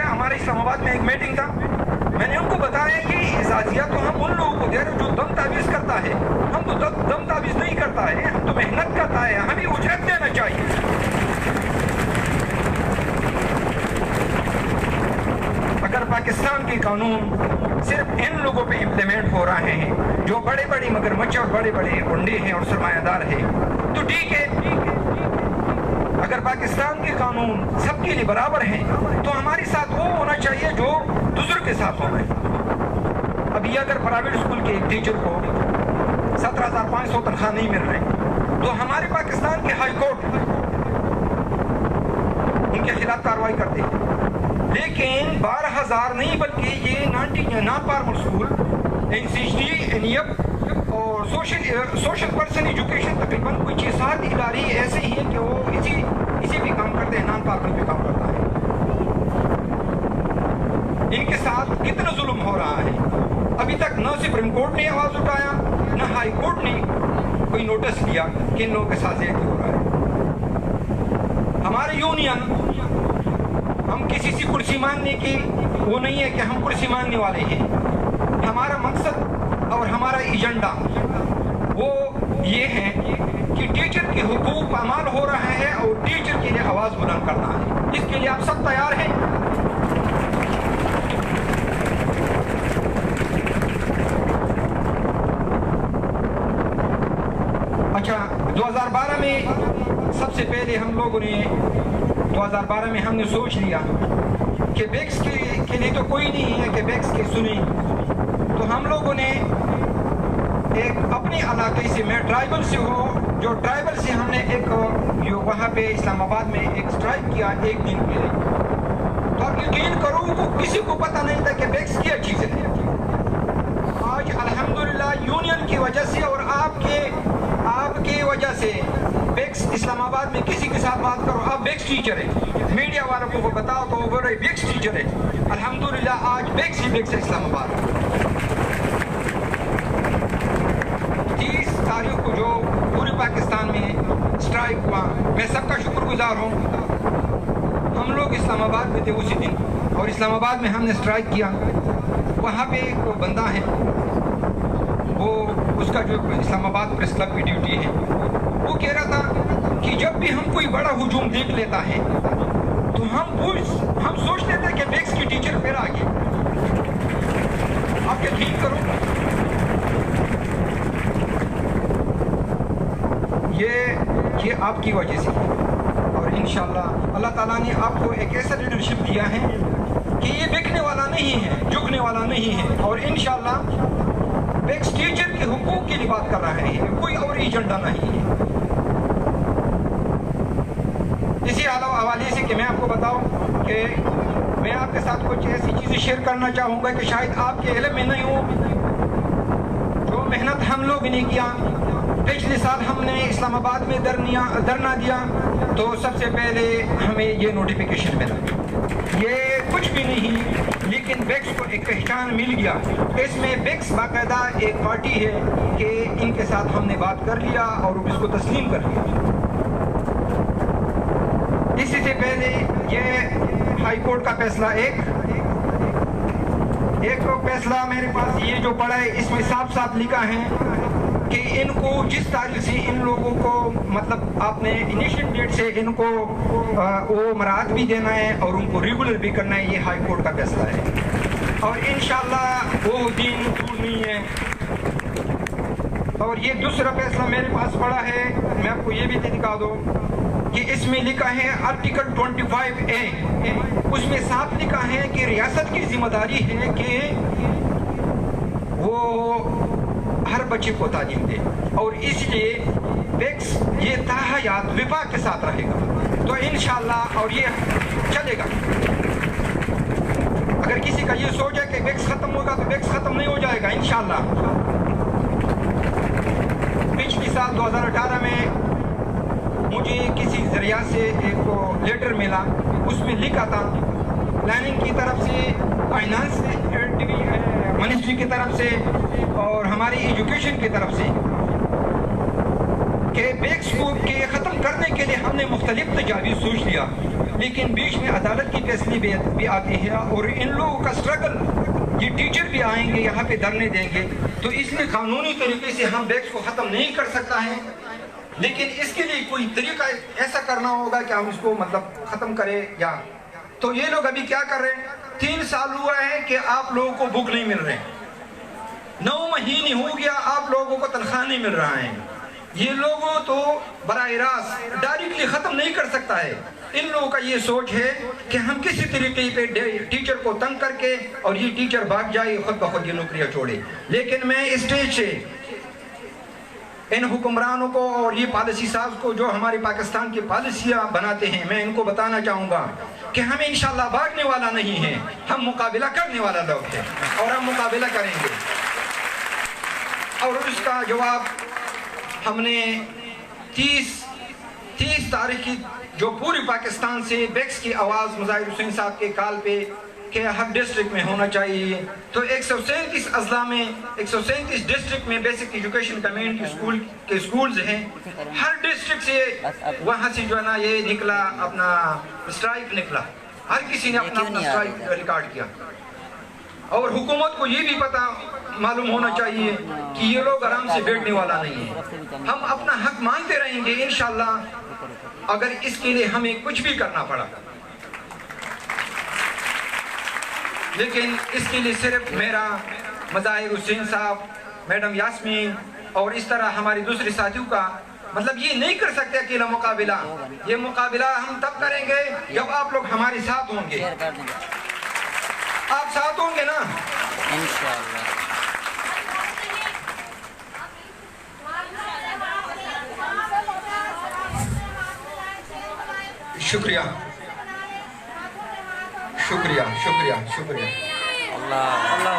हमारे इस्लामाबाद में एक मीटिंग था, मैंने उनको बताया कि इजाजिया तो हम उन लोगों को दे रहे जो दम तावीज़ करता है। हम तो दम तावीज़ नहीं करता है, हम तो मेहनत करता है, हमें उजरत देना चाहिए। अगर पाकिस्तान के कानून सिर्फ इन लोगों पे इम्प्लीमेंट हो रहे हैं जो बड़े बड़े मगरमच्छ और बड़े बड़े गुंडे हैं और सरमायादार हैं, तो ठीक है। अगर पाकिस्तान के कानून सबके लिए बराबर हैं तो हमारे साथ वो होना चाहिए जो दूसरों के साथ होना है। अभी अगर प्राइवेट स्कूल के एक टीचर को 17,500 तनख्वाह नहीं मिल रही तो हमारे पाकिस्तान के हाई कोर्ट उनके खिलाफ कार्रवाई करते हैं। लेकिन 12,000 नहीं बल्कि ये 90 non formal school, NCT, NEF और सोशल पर्सन एजुकेशन तकरीबन कुछ 6-7 इदारे ऐसे ही हैं कि वो इसी भी काम करते हैं, नॉन फॉर्मल भी काम करता है। इनके साथ कितना जुल्म हो रहा है। अभी तक न सुप्रीम कोर्ट ने आवाज उठाया, न हाई कोर्ट ने कोई नोटिस दिया कि इन लोगों के साथ ये हो रहा है। हमारे यूनियन, हम किसी से कुर्सी मांगने की वो नहीं है कि हम कुर्सी मांगने वाले हैं। हमारा मकसद और हमारा एजेंडा वो ये है कि टीचर के हुकूक पामाल हो रहा है और टीचर के लिए आवाज बुलंद करना है। इसके लिए आप सब तैयार हैं? अच्छा, 2012 में सबसे पहले हम लोगों ने 2012 में हमने सोच लिया कि बेक्स के लिए तो कोई नहीं है कि बेक्स के सुने, तो हम लोगों ने एक अपने इलाके से, मैं ट्राइबल से हूँ, जो ट्राइबल से हमने एक वहाँ पे इस्लामाबाद में एक स्ट्राइक किया एक दिन के लिए। तो आप यकीन करो वो किसी को पता नहीं था कि बेक्स क्या चीज़ है। आज अल्हम्दुलिल्लाह यूनियन की वजह से और आपके वजह से बेक्स इस्लामाबाद में किसी के साथ बात करो, आप बेक्स टीचर है, मीडिया वालों को बताओ तो वो बोल रहे बेक्स टीचर है। अल्हम्दुलिल्लाह आज बेक्स ही बेक्स है इस्लामाबाद। 30 तारीख को जो पूरे पाकिस्तान में स्ट्राइक हुआ, मैं सबका शुक्रगुजार हूँ। हम लोग इस्लामाबाद में थे उसी दिन और इस्लामाबाद में हमने स्ट्राइक किया। वहाँ पे एक बंदा है, वो उसका जो इस्लामाबाद प्रेस क्लब की ड्यूटी है, वो कह रहा था कि जब भी हम कोई बड़ा हुजूम देख लेता है तो हम सोच लेते हैं कि बेक्स की टीचर फिर आ गई। आप यकीन करो, ये आपकी वजह से। और इंशाल्लाह अल्लाह ताला ने आपको एक ऐसा लीडरशिप दिया है कि ये बिकने वाला नहीं है, झुकने वाला नहीं है। और इंशाल्लाह बेक्स टीचर के हुकूक की बात कर रहे हैं, कोई और एजेंडा नहीं है। इसी हवाले से कि मैं आपको बताऊं कि मैं आपके साथ कुछ ऐसी चीज़ें शेयर करना चाहूँगा कि शायद आपके इल्म में नहीं हो। जो मेहनत हम लोग ने किया पिछले साल हमने इस्लामाबाद में धरना दिया तो सबसे पहले हमें ये नोटिफिकेशन मिला। ये कुछ भी नहीं, लेकिन बेक्स को एक पहचान मिल गया। इसमें बेक्स बाकायदा एक पार्टी है कि इनके साथ हमने बात कर लिया और इसको तस्लीम कर लिया। इसी से पहले ये हाई कोर्ट का फैसला एक फैसला मेरे पास ये जो पड़ा है, इसमें साफ साफ लिखा है कि इनको जिस तारीख से इन लोगों को मतलब आपने इनिशियल डेट से इनको वो मराहत भी देना है और उनको रेगुलर भी करना है। ये हाई कोर्ट का फैसला है और इंशाल्लाह वो दिन दूर नहीं है। और ये दूसरा फैसला मेरे पास पड़ा है, मैं आपको ये भी दिखा दूं कि इसमें लिखा है आर्टिकल 25A, उसमें साफ लिखा है कि रियासत की जिम्मेदारी है कि वो हर बच्चे को तालीम दे और इसलिए बेक्स ये ताहयात विभाग के साथ रहेगा। तो इंशाल्लाह और ये चलेगा। अगर किसी का ये सोच है कि बेक्स खत्म होगा तो बेक्स खत्म नहीं हो जाएगा इंशाल्लाह। पिछले साल 2018 में मुझे किसी जरिया से एक लेटर मिला, उसमें लिखा था प्लानिंग की तरफ से, फाइनेंस मिनिस्ट्री की तरफ से और हमारी एजुकेशन की तरफ से कि बेक्स को के ख़त्म करने के लिए हमने मुख्तलिफ तजावीज़ सोच लिया, लेकिन बीच में अदालत की फैसले भी आती है और इन लोगों का स्ट्रगल, ये टीचर भी आएंगे यहाँ पे धरने देंगे, तो इसलिए कानूनी तरीके से हम बेक्स को ख़त्म नहीं कर सकता है। लेकिन इसके लिए कोई तरीका ऐसा करना होगा कि हम इसको मतलब ख़त्म करें या। तो ये लोग अभी क्या कर रहे हैं, 3 साल हुआ है कि आप लोगों को बुक नहीं मिल रहे, 9 महीने हो गया आप लोगों को तनख्वाह नहीं मिल रहा है। ये लोगों तो बराह रास्त डायरेक्टली ख़त्म नहीं कर सकता है। इन लोगों का ये सोच है कि हम किसी तरीके पे टीचर को तंग करके और ये टीचर भाग जाए, खुद ब खुद ये नौकरियाँ छोड़े। लेकिन मैं स्टेज से इन हुक्मरानों को और ये पॉलिसी साज को जो हमारी पाकिस्तान की पॉलिसियाँ बनाते हैं, मैं इनको बताना चाहूँगा कि हम इंशाल्लाह भागने वाला नहीं है, हम मुकाबला करने वाला लोग हैं और हम मुकाबला करेंगे। और उसका जवाब हमने 30 तारीख की जो पूरी पाकिस्तान से बेक्स की आवाज़ मुजाहिर हुसैन साहब के कॉल पे कि हर डिस्ट्रिक्ट में होना चाहिए, तो 137 अजला में 137 डिस्ट्रिक्ट में बेसिक एजुकेशन कम्युनिटी स्कूल्स हैं। हर डिस्ट्रिक्ट से वहाँ से जो है ना ये निकला, अपना स्ट्राइक निकला, हर किसी ने अपना स्ट्राइक रिकॉर्ड किया। और हुकूमत को ये भी पता मालूम होना चाहिए कि ये लोग आराम से बैठने वाला नहीं है। हम अपना हक मांगते रहेंगे इंशाल्लाह, अगर इसके लिए हमें कुछ भी करना पड़ा। लेकिन इसके लिए सिर्फ मेरा, मुजाहिर हुसैन साहब, मैडम यास्मीन और इस तरह हमारे दूसरे साथियों का मतलब ये नहीं कर सकते अकेला मुकाबला। ये मुकाबला हम तब करेंगे जब आप लोग हमारे साथ होंगे। आप साथ होंगे ना इंशाअल्लाह। शुक्रिया शुक्रिया शुक्रिया शुक्रिया। अल्लाह अल्लाह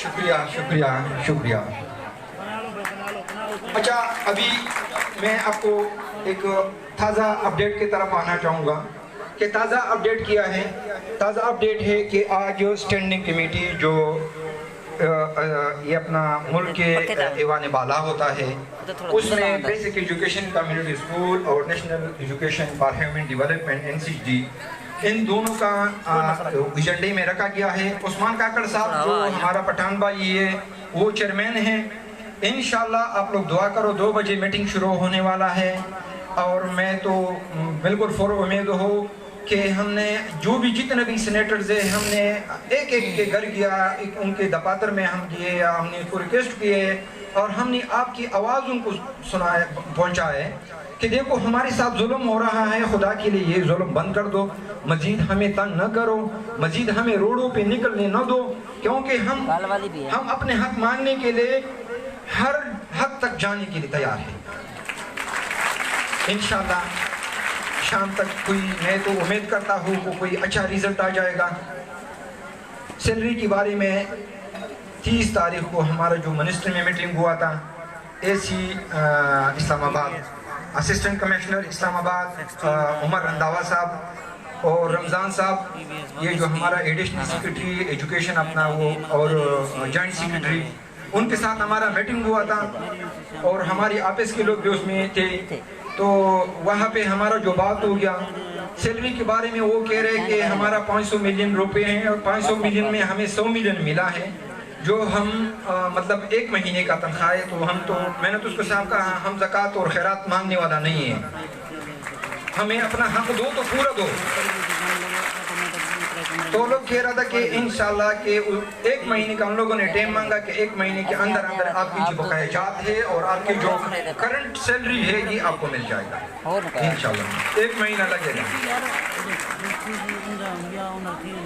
शुक्रिया शुक्रिया शुक्रिया। अच्छा, अभी मैं आपको एक ताज़ा अपडेट की तरफ आना चाहूँगा कि ताज़ा अपडेट किया है। ताज़ा अपडेट है कि आज स्टैंडिंग कमेटी जो ये अपना मुल्क के ऐवान बाला होता है, उसमें बेसिक एजुकेशन कम्युनिटी स्कूल और national education for human development NCD, इन दोनों का एजेंडे में रखा गया है। उस्मान काकड़ साहब जो हमारा पठान भाई है वो चेयरमैन हैं। इंशाल्लाह आप लोग दुआ करो, 2 बजे मीटिंग शुरू होने वाला है। और मैं तो बिल्कुल फौर उम्मीद हो कि हमने जो भी जितने भी सीनेटर्स हैं, हमने एक एक के घर गया, उनके दफातर में हम गए, हमने उनको रिक्वेस्ट किए और हमने आपकी आवाज़ उनको सुनाए, पहुँचाए कि देखो हमारे साथ जुल्म हो रहा है, खुदा के लिए ये जुल्म बंद कर दो, मजीद हमें तंग न करो, मजीद हमें रोडों पे निकलने न दो, क्योंकि हम अपने हक मांगने के लिए हर हद तक जाने के लिए तैयार हैं। इंशाल्लाह शाम तक मैं तो उम्मीद करता हूँ कि कोई अच्छा रिजल्ट आ जाएगा। सैलरी के बारे में 30 तारीख को हमारा जो मिनिस्ट्री में मीटिंग हुआ था, AC Islamabad, assistant commissioner Islamabad Umar Randhawa साहब और रमज़ान साहब, ये जो हमारा एडिशनल सेक्रेटरी एजुकेशन अपना वो और जॉइंट सेक्रेटरी, उनके साथ हमारा मीटिंग हुआ था और हमारी ऑफिस के लोग भी उसमें थे। तो वहाँ पे हमारा जो बात हो गया सैलरी के बारे में, वो कह रहे हैं कि हमारा 500 मिलियन रुपए हैं और 500 मिलियन में हमें 100 मिलियन मिला है जो हम मतलब 1 महीने का तनख्वाह है। तो मैंने तो उसको साहब कहा हम ज़कात और खैरात मांगने वाला नहीं है, हमें अपना हक दो तो पूरा दो। तो लोग कह रहा था कि इंशाल्लाह के 1 महीने का हम लोगों ने टाइम मांगा कि 1 महीने के अंदर अंदर आपकी जो बकाया जात है और आपकी जो करंट सैलरी है ये आपको मिल जाएगा इंशाल्लाह। 1 महीना लगेगा।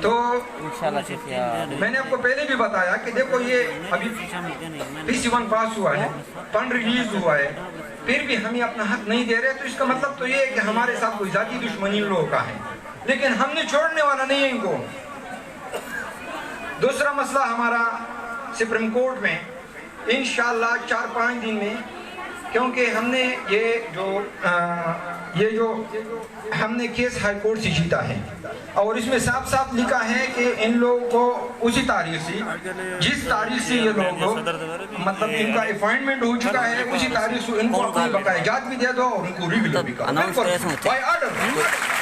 तो मैंने आपको पहले भी बताया कि देखो ये अभी PC1 पास हुआ है, फंड रिलीज हुआ है, फिर भी हमें अपना हक नहीं दे रहे, तो इसका मतलब तो ये है कि हमारे साथ कोई जाती दुश्मनी लोगों का है, लेकिन हमने छोड़ने वाला नहीं है इनको। दूसरा मसला हमारा सुप्रीम कोर्ट में इंशाल्लाह 4-5 दिन में, क्योंकि हमने ये जो हमने केस हाई कोर्ट से जीता है और इसमें साफ साफ लिखा है कि इन लोगों को उसी तारीख से, जिस तारीख से ये लोग मतलब इनका अपॉइंटमेंट हो चुका है, उसी तारीख से इनको अपनी बकायाजात भी दे दो और उनको रिव्यू भी करो बाय ऑर्डर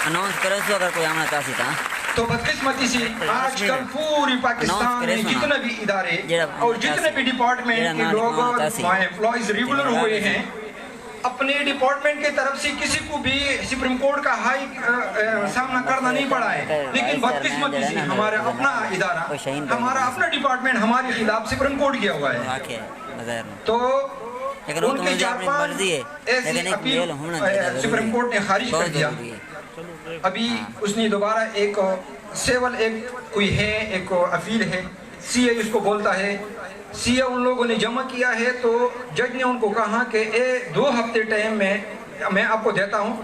अनाउंस करे तो अगर कोई आना चाहती था। तो बदकिस्मती से आजकल पूरी पाकिस्तान में जितने भी इदारे और जितने भी डिपार्टमेंट के लोग एम्प्लॉयज रेगुलर हुए हैं, अपने डिपार्टमेंट की तरफ से किसी को भी सुप्रीम कोर्ट का हाई सामना करना नहीं पड़ा है, लेकिन बदकिस्मती से हमारा अपना इदारा, हमारा अपना डिपार्टमेंट हमारे खिलाफ सुप्रीम कोर्ट गया हुआ है। तो उनके 4-5 ऐसी अपील सुप्रीम कोर्ट ने खारिज कर दिया। अभी उसने दोबारा एक सेवल कोई है, एक अपील है, CA इसको बोलता है, CA उन लोगों ने जमा किया है। तो जज ने उनको कहा कि 2 हफ्ते टाइम में मैं आपको देता हूँ,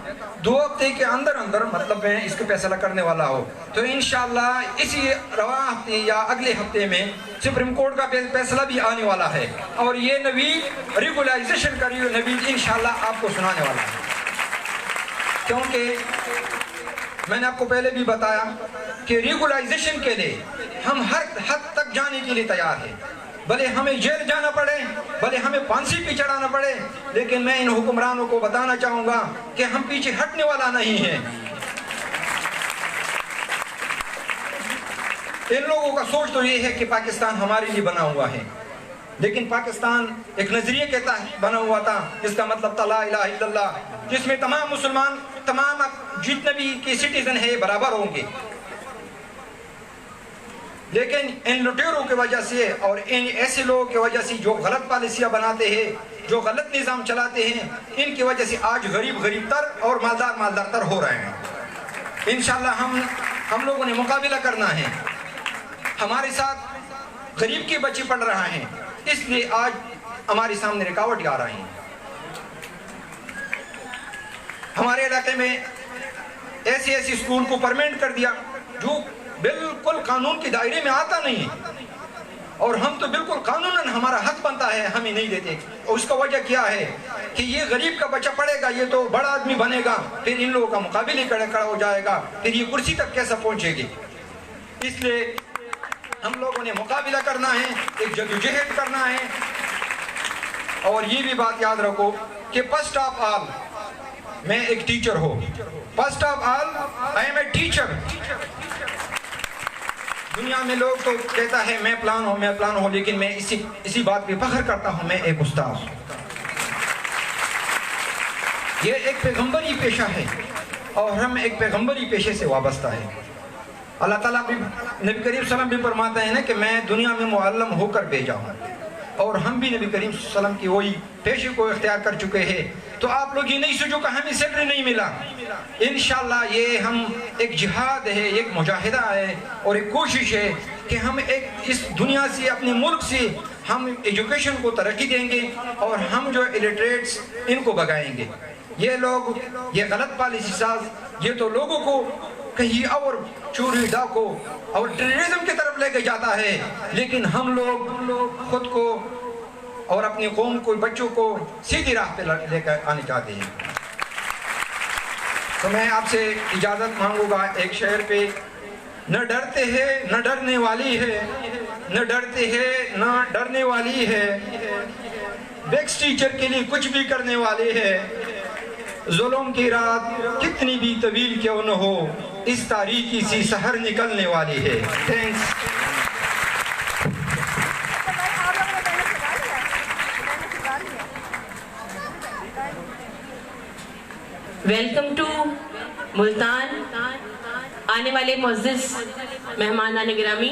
2 हफ्ते के अंदर अंदर मतलब मैं इसका फैसला करने वाला हूँ। तो इंशाल्लाह इसी रवा हफ्ते या अगले हफ्ते में सुप्रीम कोर्ट का फैसला भी आने वाला है और ये नवीद रेगुलाइजेशन का नवीद इंशाल्लाह आपको सुनाने वाला है। क्योंकि मैंने आपको पहले भी बताया कि रेगुलाइजेशन के लिए हम हर हद तक जाने के लिए तैयार हैं, भले हमें जेल जाना पड़े, भले हमें फांसी पे चढ़ाना पड़े, लेकिन मैं इन हुक्मरानों को बताना चाहूंगा कि हम पीछे हटने वाला नहीं है। इन लोगों का सोच तो ये है कि पाकिस्तान हमारे लिए बना हुआ है, लेकिन पाकिस्तान एक नजरिए के तहत बना हुआ था, इसका मतलब ला इलाहा इल्लल्लाह, जिसमें तमाम मुसलमान, तमाम जितने भी के सिटीजन है बराबर होंगे। लेकिन इन लुटेरों की वजह से और इन ऐसे लोगों की वजह से जो गलत पॉलिसियां बनाते हैं, जो गलत निज़ाम चलाते हैं, इनकी वजह से आज गरीब गरीब तर और मालदार मालदार तर हो रहे हैं। इंशाल्लाह हम लोगों ने मुकाबला करना है। हमारे साथ गरीब के बच्चे पढ़ रहे हैं, इसलिए आज हमारे सामने रुकावट आ रही है। हमारे इलाके में ऐसे स्कूल को परमानेंट कर दिया जो बिल्कुल कानून के दायरे में आता नहीं है, और हम तो बिल्कुल कानूनन हमारा हक बनता है, हमें नहीं देते। और उसका वजह क्या है कि ये गरीब का बच्चा पढ़ेगा, ये तो बड़ा आदमी बनेगा, फिर इन लोगों का मुकाबले खड़ा हो जाएगा, फिर ये कुर्सी तक कैसे पहुंचेगी। इसलिए हम लोगों ने मुकाबला करना है, एक जदोजहद करना है। और ये भी बात याद रखो कि फर्स्ट ऑफ ऑल मैं एक टीचर हूँ, first of all I am a teacher. दुनिया में लोग तो कहता है मैं प्लान हूँ, लेकिन मैं इसी बात पे फख्र करता हूँ, मैं एक उस्ताद हूँ। ये एक पैगंबरी पेशा है और हम एक पैगंबरी पेशे से वाबस्ता है। अल्लाह ताला भी, नबी करीम सल्लम भी फरमाते हैं ना कि मैं दुनिया में मुअल्लम होकर भेजा हूँ, और हम भी नबी करीम सल्लम की वही पेशे को इख्तियार कर चुके हैं। तो आप लोग ये नहीं सोचो कि हमें सैलरी नहीं मिला। इंशाल्लाह ये हम एक जिहाद है, एक मुजाहिदा है और एक कोशिश है कि हम एक इस दुनिया से, अपने मुल्क से हम एजुकेशन को तरक्की देंगे और हम जो इलिटरेट्स इनको भगाएंगे। ये लोग ये गलत पॉलिसी साज ये तो लोगों को कहीं और चोरी डाको और टेररिज्म की तरफ लेके जाता है, लेकिन हम लोग खुद को और अपनी कौम को, बच्चों को सीधी राह पे लेकर आने चाहते हैं। तो मैं आपसे इजाज़त मांगूंगा एक शेर पे, न डरते हैं न डरने वाली है, न डरते हैं न डरने वाली है, बेक्स टीचर के लिए कुछ भी करने वाले हैं, जुल्म की रात कितनी भी तवील क्यों न हो, इस तारीकी सी सहर निकलने वाली है। थैंक्स। Welcome to Multan. आने वाले मुअज़्ज़िज़ मेहमान गिरामी,